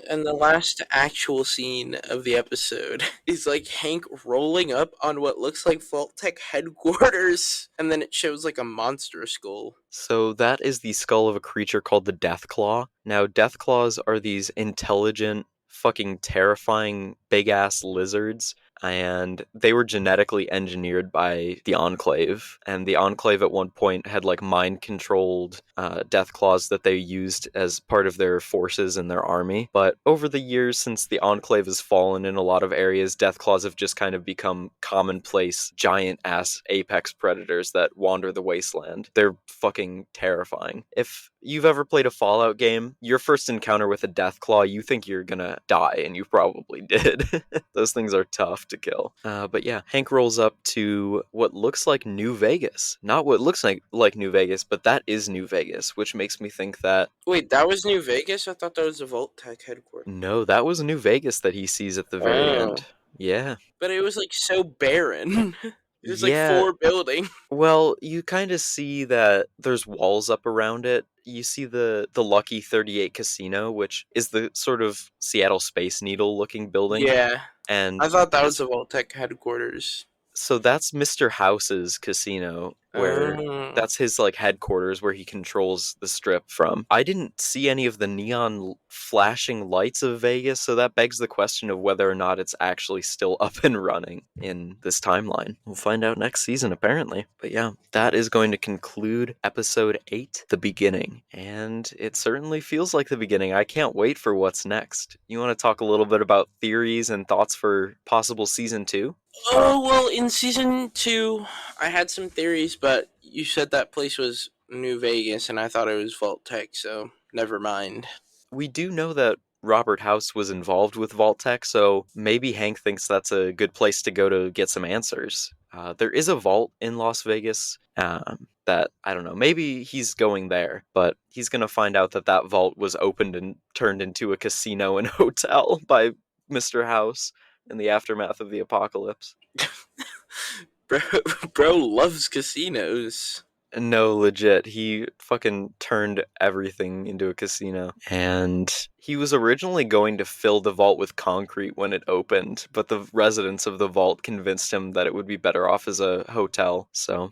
And the last actual scene of the episode is like Hank rolling up on what looks like Vault-Tec headquarters, and then it shows like a monster skull. So that is the skull of a creature called the Deathclaw. Now, Deathclaws are these intelligent, fucking terrifying, big-ass lizards, and they were genetically engineered by the Enclave, and the Enclave at one point had like mind-controlled Deathclaws that they used as part of their forces in their army, but over the years since the Enclave has fallen in a lot of areas, Deathclaws have just kind of become commonplace, giant-ass apex predators that wander the wasteland. They're fucking terrifying. If you've ever played a Fallout game, your first encounter with a Deathclaw, you think you're gonna die, and you probably did. Those things are tough to kill. But yeah, Hank rolls up to what looks like New Vegas. Not what looks like New Vegas, but that is New Vegas, which makes me think that Wait, that was New Vegas? I thought that was the Vault Tech headquarters. no, that was New Vegas that he sees at the very Oh. end. Yeah. But it was like so barren. It was like Yeah. 4 buildings. Well, you kind of see that there's walls up around it. You see the Lucky 38 Casino, which is the sort of Seattle Space Needle looking building. Yeah. And I thought that was the Vault Tech headquarters. so that's Mr. House's casino, where Oh. that's his like headquarters where he controls the strip from. I didn't see any of the neon flashing lights of Vegas, so that begs the question of whether or not it's actually still up and running in this timeline. We'll find out next season, apparently. But yeah, that is going to conclude episode 8, The Beginning. And it certainly feels like the beginning. I can't wait for what's next. You want to talk a little bit about theories and thoughts for possible season 2? Oh, well, in season 2, I had some theories, but you said that place was New Vegas, and I thought it was Vault Tech, so never mind. We do know that Robert House was involved with Vault Tech, so maybe Hank thinks that's a good place to go to get some answers. There is a vault in Las Vegas that, I don't know, maybe he's going there, but he's going to find out that that vault was opened and turned into a casino and hotel by Mr. House in the aftermath of the apocalypse. Bro loves casinos. No, legit. He fucking turned everything into a casino. And he was originally going to fill the vault with concrete when it opened, but the residents of the vault convinced him that it would be better off as a hotel. So,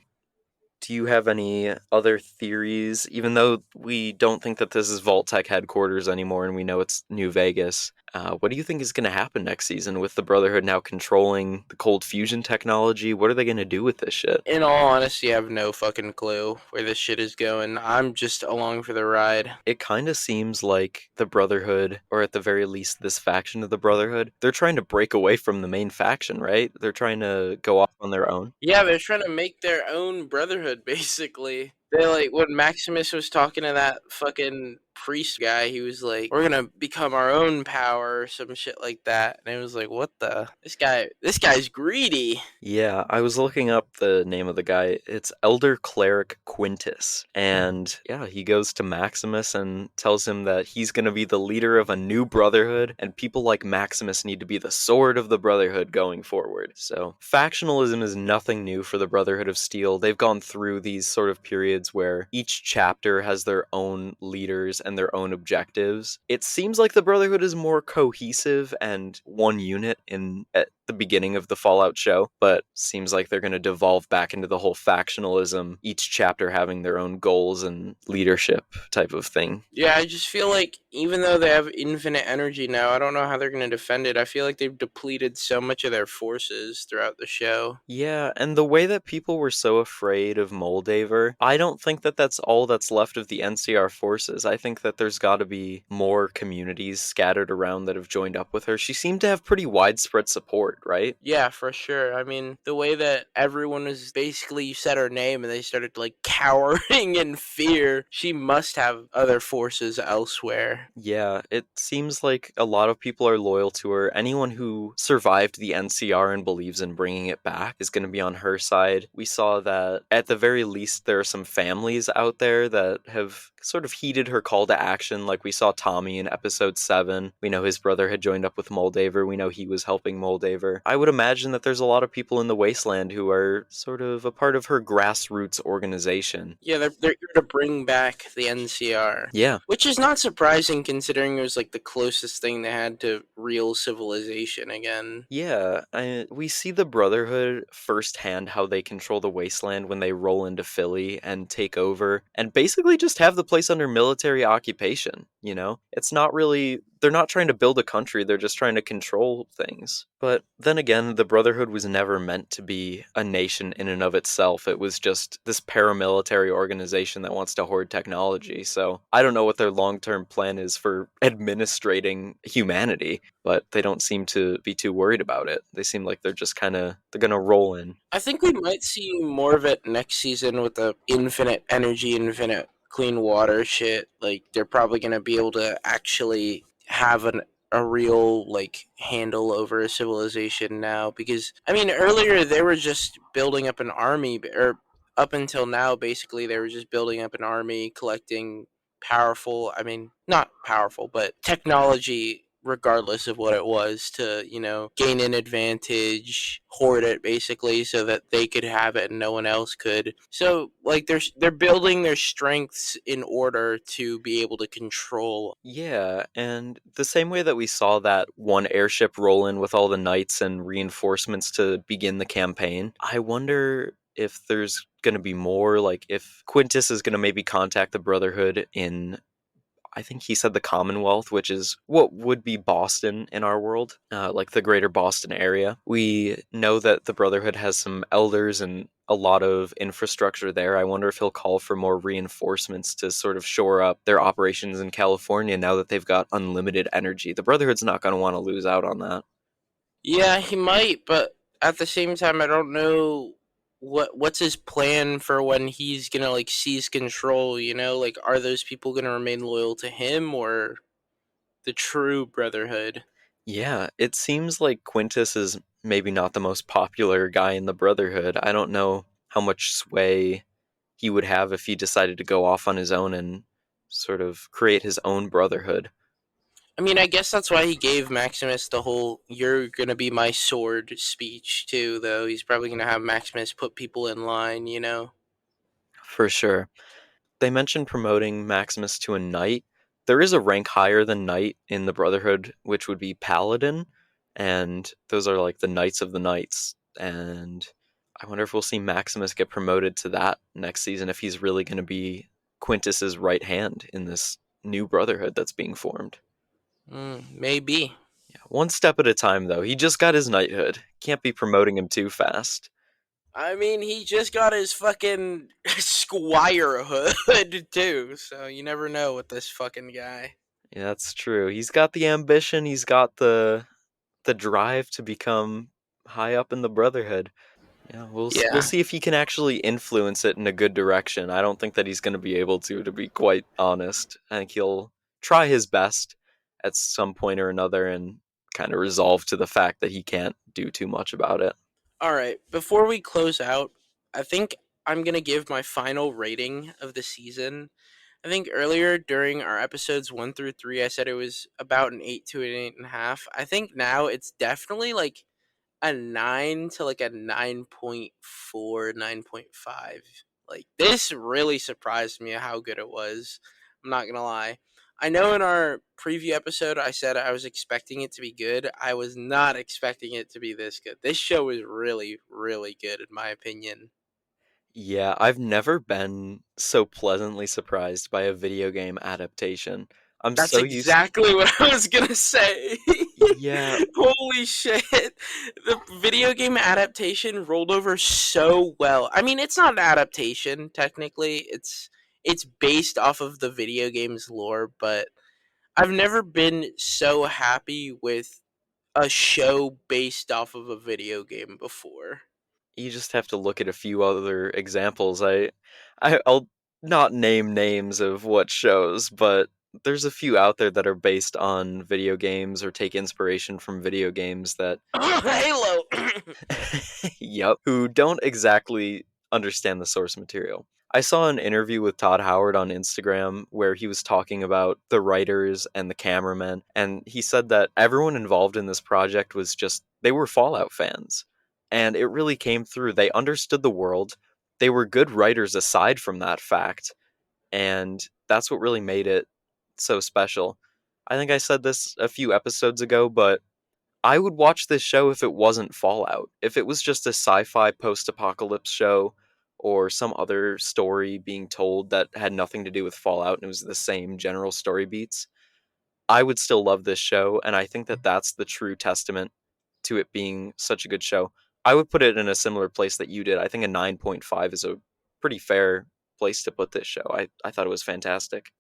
do you have any other theories? Even though we don't think that this is Vault Tech headquarters anymore and we know it's New Vegas, what do you think is going to happen next season with the Brotherhood now controlling the cold fusion technology? What are they going to do with this shit? In all honesty, I have no fucking clue where this shit is going. I'm just along for the ride. It kind of seems like the Brotherhood, or at the very least this faction of the Brotherhood, they're trying to break away from the main faction, right? They're trying to go off on their own. Yeah, they're trying to make their own brotherhood, basically. They like when Maximus was talking to that fucking priest guy, he was like, "We're gonna become our own power," or some shit like that. And it was like, "What the? This guy's greedy." Yeah, I was looking up the name of the guy. It's Elder Cleric Quintus. And yeah, he goes to Maximus and tells him that he's going to be the leader of a new brotherhood, and people like Maximus need to be the sword of the brotherhood going forward. So, factionalism is nothing new for the Brotherhood of Steel. They've gone through these sort of periods where each chapter has their own leaders and their own objectives. It seems like the Brotherhood is more cohesive and one unit at the beginning of the Fallout show, but seems like they're going to devolve back into the whole factionalism, each chapter having their own goals and leadership type of thing. Yeah, I just feel like even though they have infinite energy now, I don't know how they're going to defend it. I feel like they've depleted so much of their forces throughout the show. Yeah, and the way that people were so afraid of Moldaver, I don't think that that's all that's left of the NCR forces. I think that there's got to be more communities scattered around that have joined up with her. She seemed to have pretty widespread support, right? Yeah, for sure. I mean, the way that everyone was basically, you said her name and they started like cowering in fear, she must have other forces elsewhere. Yeah, it seems like a lot of people are loyal to her. Anyone who survived the NCR and believes in bringing it back is going to be on her side. We saw that at the very least there are some families out there that have sort of heeded her call to action. Like we saw Tommy in episode 7. We know his brother had joined up with Moldaver. We know he was helping Moldaver. I would imagine that there's a lot of people in the Wasteland who are sort of a part of her grassroots organization. Yeah, they're here to bring back the NCR. Yeah. Which is not surprising considering it was like the closest thing they had to real civilization again. Yeah, we see the Brotherhood firsthand how they control the Wasteland when they roll into Philly and take over and basically just have the place under military occupation, you know? It's not really, they're not trying to build a country, they're just trying to control things. But then again, the Brotherhood was never meant to be a nation in and of itself. It was just this paramilitary organization that wants to hoard technology. So I don't know what their long-term plan is for administrating humanity, but they don't seem to be too worried about it. They seem like they're just they're gonna roll in. I think we might see more of it next season with the infinite energy, infinite clean water shit, like they're probably gonna be able to actually have a real like handle over a civilization now. Because I mean, earlier they were just building up an army, or up until now, basically they were just building up an army, collecting powerful. I mean, not powerful, but technology. Regardless of what it was, to gain an advantage, hoard it basically, so that they could have it and no one else could. So like they're building their strengths in order to be able to control. Yeah, and the same way that we saw that one airship roll in with all the knights and reinforcements to begin the campaign, I wonder if there's going to be more, like if Quintus is going to maybe contact the Brotherhood in, I think he said the Commonwealth, which is what would be Boston in our world, like the greater Boston area. We know that the Brotherhood has some elders and a lot of infrastructure there. I wonder if he'll call for more reinforcements to sort of shore up their operations in California now that they've got unlimited energy. The Brotherhood's not going to want to lose out on that. Yeah, he might, but at the same time, I don't know what's his plan for when he's gonna like seize control. Like are those people gonna remain loyal to him or the true Brotherhood? Yeah, it seems like Quintus is maybe not the most popular guy in the Brotherhood. I don't know how much sway he would have if he decided to go off on his own and sort of create his own Brotherhood. I mean, I guess that's why he gave Maximus the whole "you're gonna be my sword" speech too. Though he's probably gonna have Maximus put people in line. For sure. They mentioned promoting Maximus to a knight. There is a rank higher than knight in the Brotherhood, which would be paladin, and those are like the knights of the knights. And I wonder if we'll see Maximus get promoted to that next season, if he's really going to be Quintus's right hand in this new Brotherhood that's being formed. Maybe. Yeah, one step at a time, though. He just got his knighthood. Can't be promoting him too fast. I mean, he just got his fucking squire hood too, so you never know with this fucking guy. Yeah, that's true. He's got the ambition. He's got the drive to become high up in the Brotherhood. Yeah, we'll Yeah. see if he can actually influence it in a good direction. I don't think that he's going to be able to be quite honest. I think he'll try his best at some point or another and kind of resolve to the fact that he can't do too much about it. All right. Before we close out, I think I'm gonna give my final rating of the season. I think earlier during our episodes 1 through 3, I said it was about an 8 to an 8.5. I think now it's definitely like a 9 to like a 9.4, 9.5. Like this really surprised me how good it was. I'm not gonna lie. I know in our preview episode I said I was expecting it to be good. I was not expecting it to be this good. This show is really, really good in my opinion. Yeah, I've never been so pleasantly surprised by a video game adaptation. I'm That's so used. exactly what I was gonna say. Yeah, Holy shit. The video game adaptation rolled over so well. I mean, it's not an adaptation, technically. It's based off of the video game's lore, but I've never been so happy with a show based off of a video game before. you just have to look at a few other examples. I'll not name names of what shows, but there's a few out there that are based on video games or take inspiration from video games that Halo. yep, who don't exactly understand the source material. I saw an interview with Todd Howard on Instagram where he was talking about the writers and the cameramen, and he said that everyone involved in this project was just, they were Fallout fans. And it really came through. They understood the world. They were good writers aside from that fact. And that's what really made it so special. I think I said this a few episodes ago, but I would watch this show if it wasn't Fallout. If it was just a sci-fi post-apocalypse show or some other story being told that had nothing to do with Fallout and it was the same general story beats, I would still love this show, and I think that that's the true testament to it being such a good show. I would put it in a similar place that you did. I think a 9.5 is a pretty fair place to put this show. I thought it was fantastic.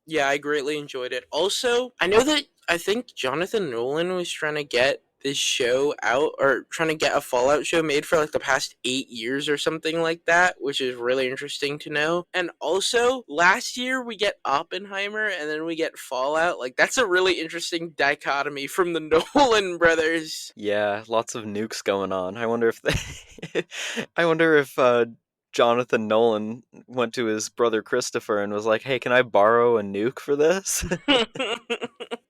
Yeah, I greatly enjoyed it. Also, I know that I think Jonathan Nolan was trying to get this show out, or trying to get a Fallout show made for like the past 8 years or something like that, which is really interesting to know. And also, last year we get Oppenheimer and then we get Fallout. Like, that's a really interesting dichotomy from the Nolan brothers. Yeah, lots of nukes going on. I wonder if I wonder if Jonathan Nolan went to his brother Christopher and was like, "Hey, can I borrow a nuke for this?"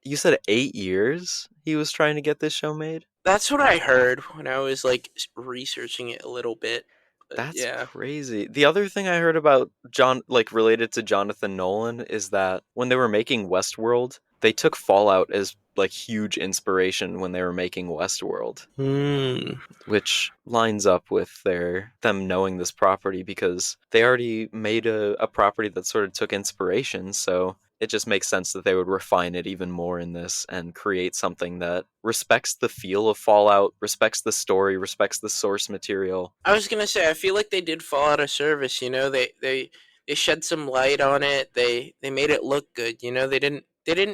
You said 8 years he was trying to get this show made? That's what I heard when I was like researching it a little bit. But That's yeah. crazy. The other thing I heard about related to Jonathan Nolan is that when they were making Westworld, they took Fallout as like huge inspiration when they were making Westworld, which lines up with them knowing this property because they already made a property that sort of took inspiration, so it just makes sense that they would refine it even more in this and create something that respects the feel of Fallout, respects the story, respects the source material. I was gonna say, I feel like they did fall out of service. You know, they shed some light on it. They made it look good. You know, they didn't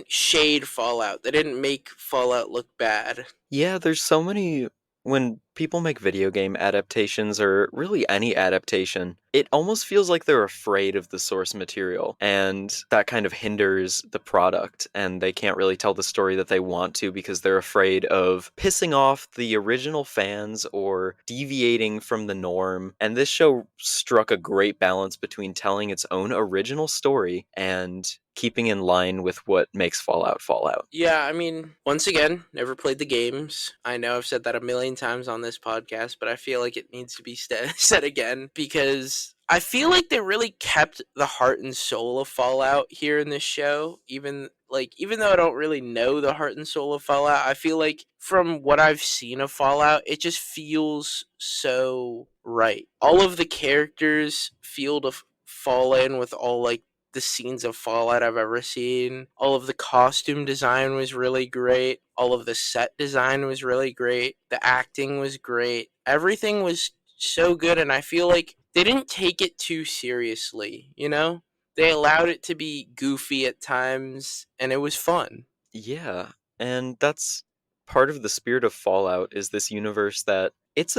shade Fallout. They didn't make Fallout look bad. Yeah, there's so many. When people make video game adaptations or really any adaptation, it almost feels like they're afraid of the source material, and that kind of hinders the product, and they can't really tell the story that they want to because they're afraid of pissing off the original fans or deviating from the norm. And this show struck a great balance between telling its own original story and keeping in line with what makes Fallout Fallout. Yeah, I mean, once again, never played the games. I know I've said that a million times on this podcast, but I feel like it needs to be said again because I feel like they really kept the heart and soul of Fallout here in this show. Even though I don't really know the heart and soul of Fallout, I feel like from what I've seen of Fallout, it just feels so right. All of the characters feel to fall in with all like the scenes of Fallout I've ever seen. All of the costume design was really great. All of the set design was really great. The acting was great. Everything was so good, and I feel like they didn't take it too seriously, you know? They allowed it to be goofy at times, and it was fun. Yeah, and that's part of the spirit of Fallout is this universe that it's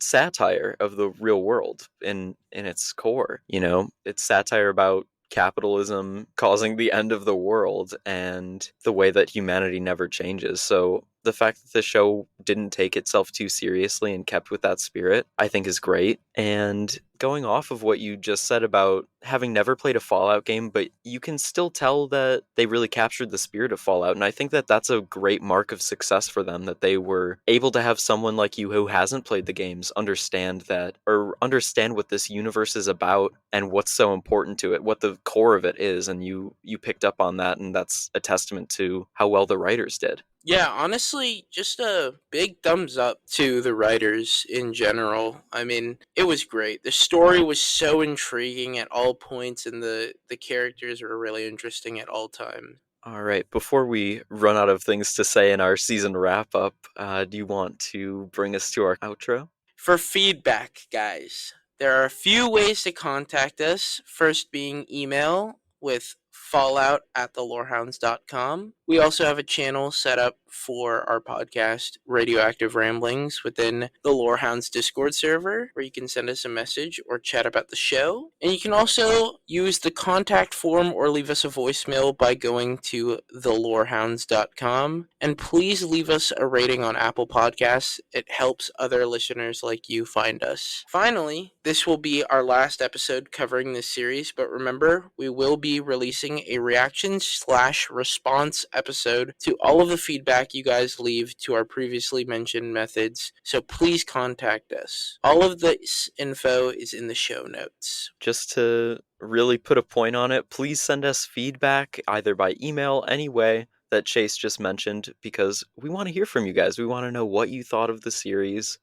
satire of the real world in its core, you know? It's satire about capitalism causing the end of the world and the way that humanity never changes. So the fact that the show didn't take itself too seriously and kept with that spirit, I think is great. And going off of what you just said about having never played a Fallout game, but you can still tell that they really captured the spirit of Fallout. And I think that that's a great mark of success for them, that they were able to have someone like you who hasn't played the games understand that, or understand what this universe is about and what's so important to it, what the core of it is. And you picked up on that, and that's a testament to how well the writers did. Yeah, honestly, just a big thumbs up to the writers in general. I mean, it was great. The story was so intriguing at all points, and the characters were really interesting at all times. All right, before we run out of things to say in our season wrap up, do you want to bring us to our outro? For feedback, guys, there are a few ways to contact us. First being email with fallout at thelorehounds.com. We also have a channel set up for our podcast, Radioactive Ramblings, within the Lorehounds Discord server, where you can send us a message or chat about the show. And you can also use the contact form or leave us a voicemail by going to thelorehounds.com. And please leave us a rating on Apple Podcasts. It helps other listeners like you find us. Finally, this will be our last episode covering this series, but remember, we will be releasing a reaction/response episode to all of the feedback you guys leave to our previously mentioned methods, so please contact us. All of this info is in the show notes. Just to really put a point on it, please send us feedback either by email, any way that Chase just mentioned, because we want to hear from you guys. We want to know what you thought of the series.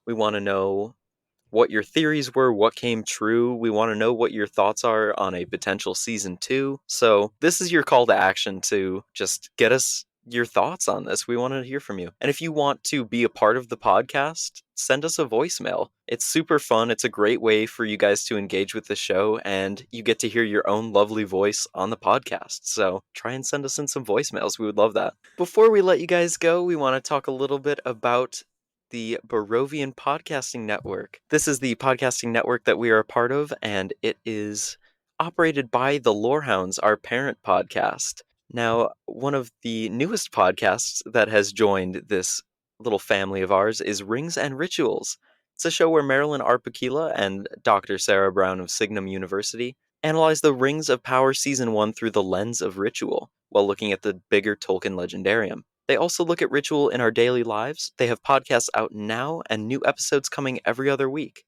We want to know what your theories were, what came true. We want to know what your thoughts are on a potential season 2. So this is your call to action to just get us your thoughts on this. We want to hear from you. And if you want to be a part of the podcast send us a voicemail. It's super fun. It's a great way for you guys to engage with the show, and you get to hear your own lovely voice on the podcast. So try and send us in some voicemails. We would love that. Before we let you guys go, we want to talk a little bit about the Barovian Podcasting Network. This is the podcasting network that we are a part of, and it is operated by the Lorehounds, our parent podcast. Now, one of the newest podcasts that has joined this little family of ours is Rings and Rituals. It's a show where Marilyn Arpakila and Dr. Sarah Brown of Signum University analyze the Rings of Power Season 1 through the lens of ritual, while looking at the bigger Tolkien legendarium. They also look at ritual in our daily lives. They have podcasts out now and new episodes coming every other week.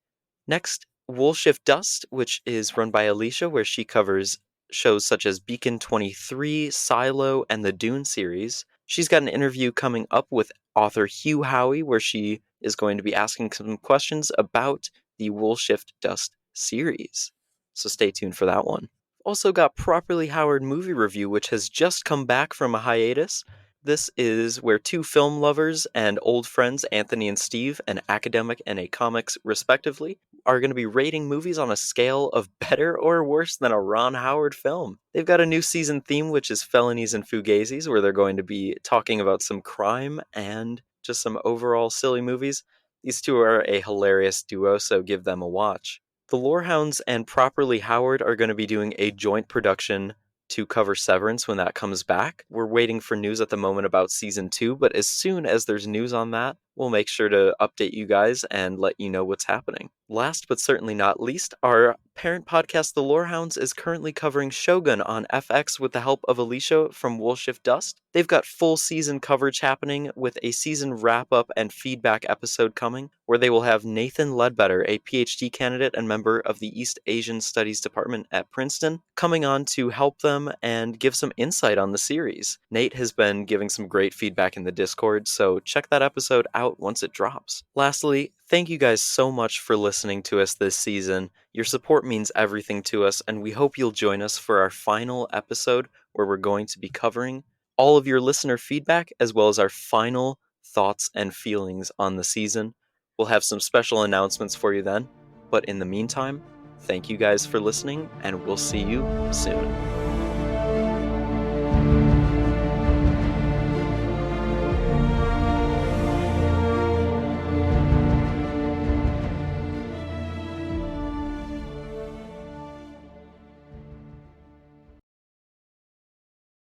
Next, Wool Shift Dust, which is run by Alicia, where she covers shows such as Beacon 23, Silo, and the Dune series. She's got an interview coming up with author Hugh Howey, where she is going to be asking some questions about the Wool Shift Dust series. So stay tuned for that one. Also got Properly Howard Movie Review, which has just come back from a hiatus. This is where two film lovers and old friends, Anthony and Steve, an academic and a comics respectively, are going to be rating movies on a scale of better or worse than a Ron Howard film. They've got a new season theme, which is Felonies and Fugazis, where they're going to be talking about some crime and just some overall silly movies. These two are a hilarious duo, so give them a watch. The Lorehounds and Properly Howard are going to be doing a joint production to cover Severance when that comes back. We're waiting for news at the moment about season 2, but as soon as there's news on that, we'll make sure to update you guys and let you know what's happening. Last but certainly not least, our parent podcast, The Lorehounds, is currently covering Shogun on FX with the help of Alicia from Wool Shift Dust. They've got full season coverage happening with a season wrap-up and feedback episode coming, where they will have Nathan Ledbetter, a PhD candidate and member of the East Asian Studies Department at Princeton, coming on to help them and give some insight on the series. Nate has been giving some great feedback in the Discord, so check that episode out once it drops. Lastly, thank you guys so much for listening to us this season. Your support means everything to us, and we hope you'll join us for our final episode, where we're going to be covering all of your listener feedback as well as our final thoughts and feelings on the season. We'll have some special announcements for you then, but in the meantime, thank you guys for listening, and we'll see you soon.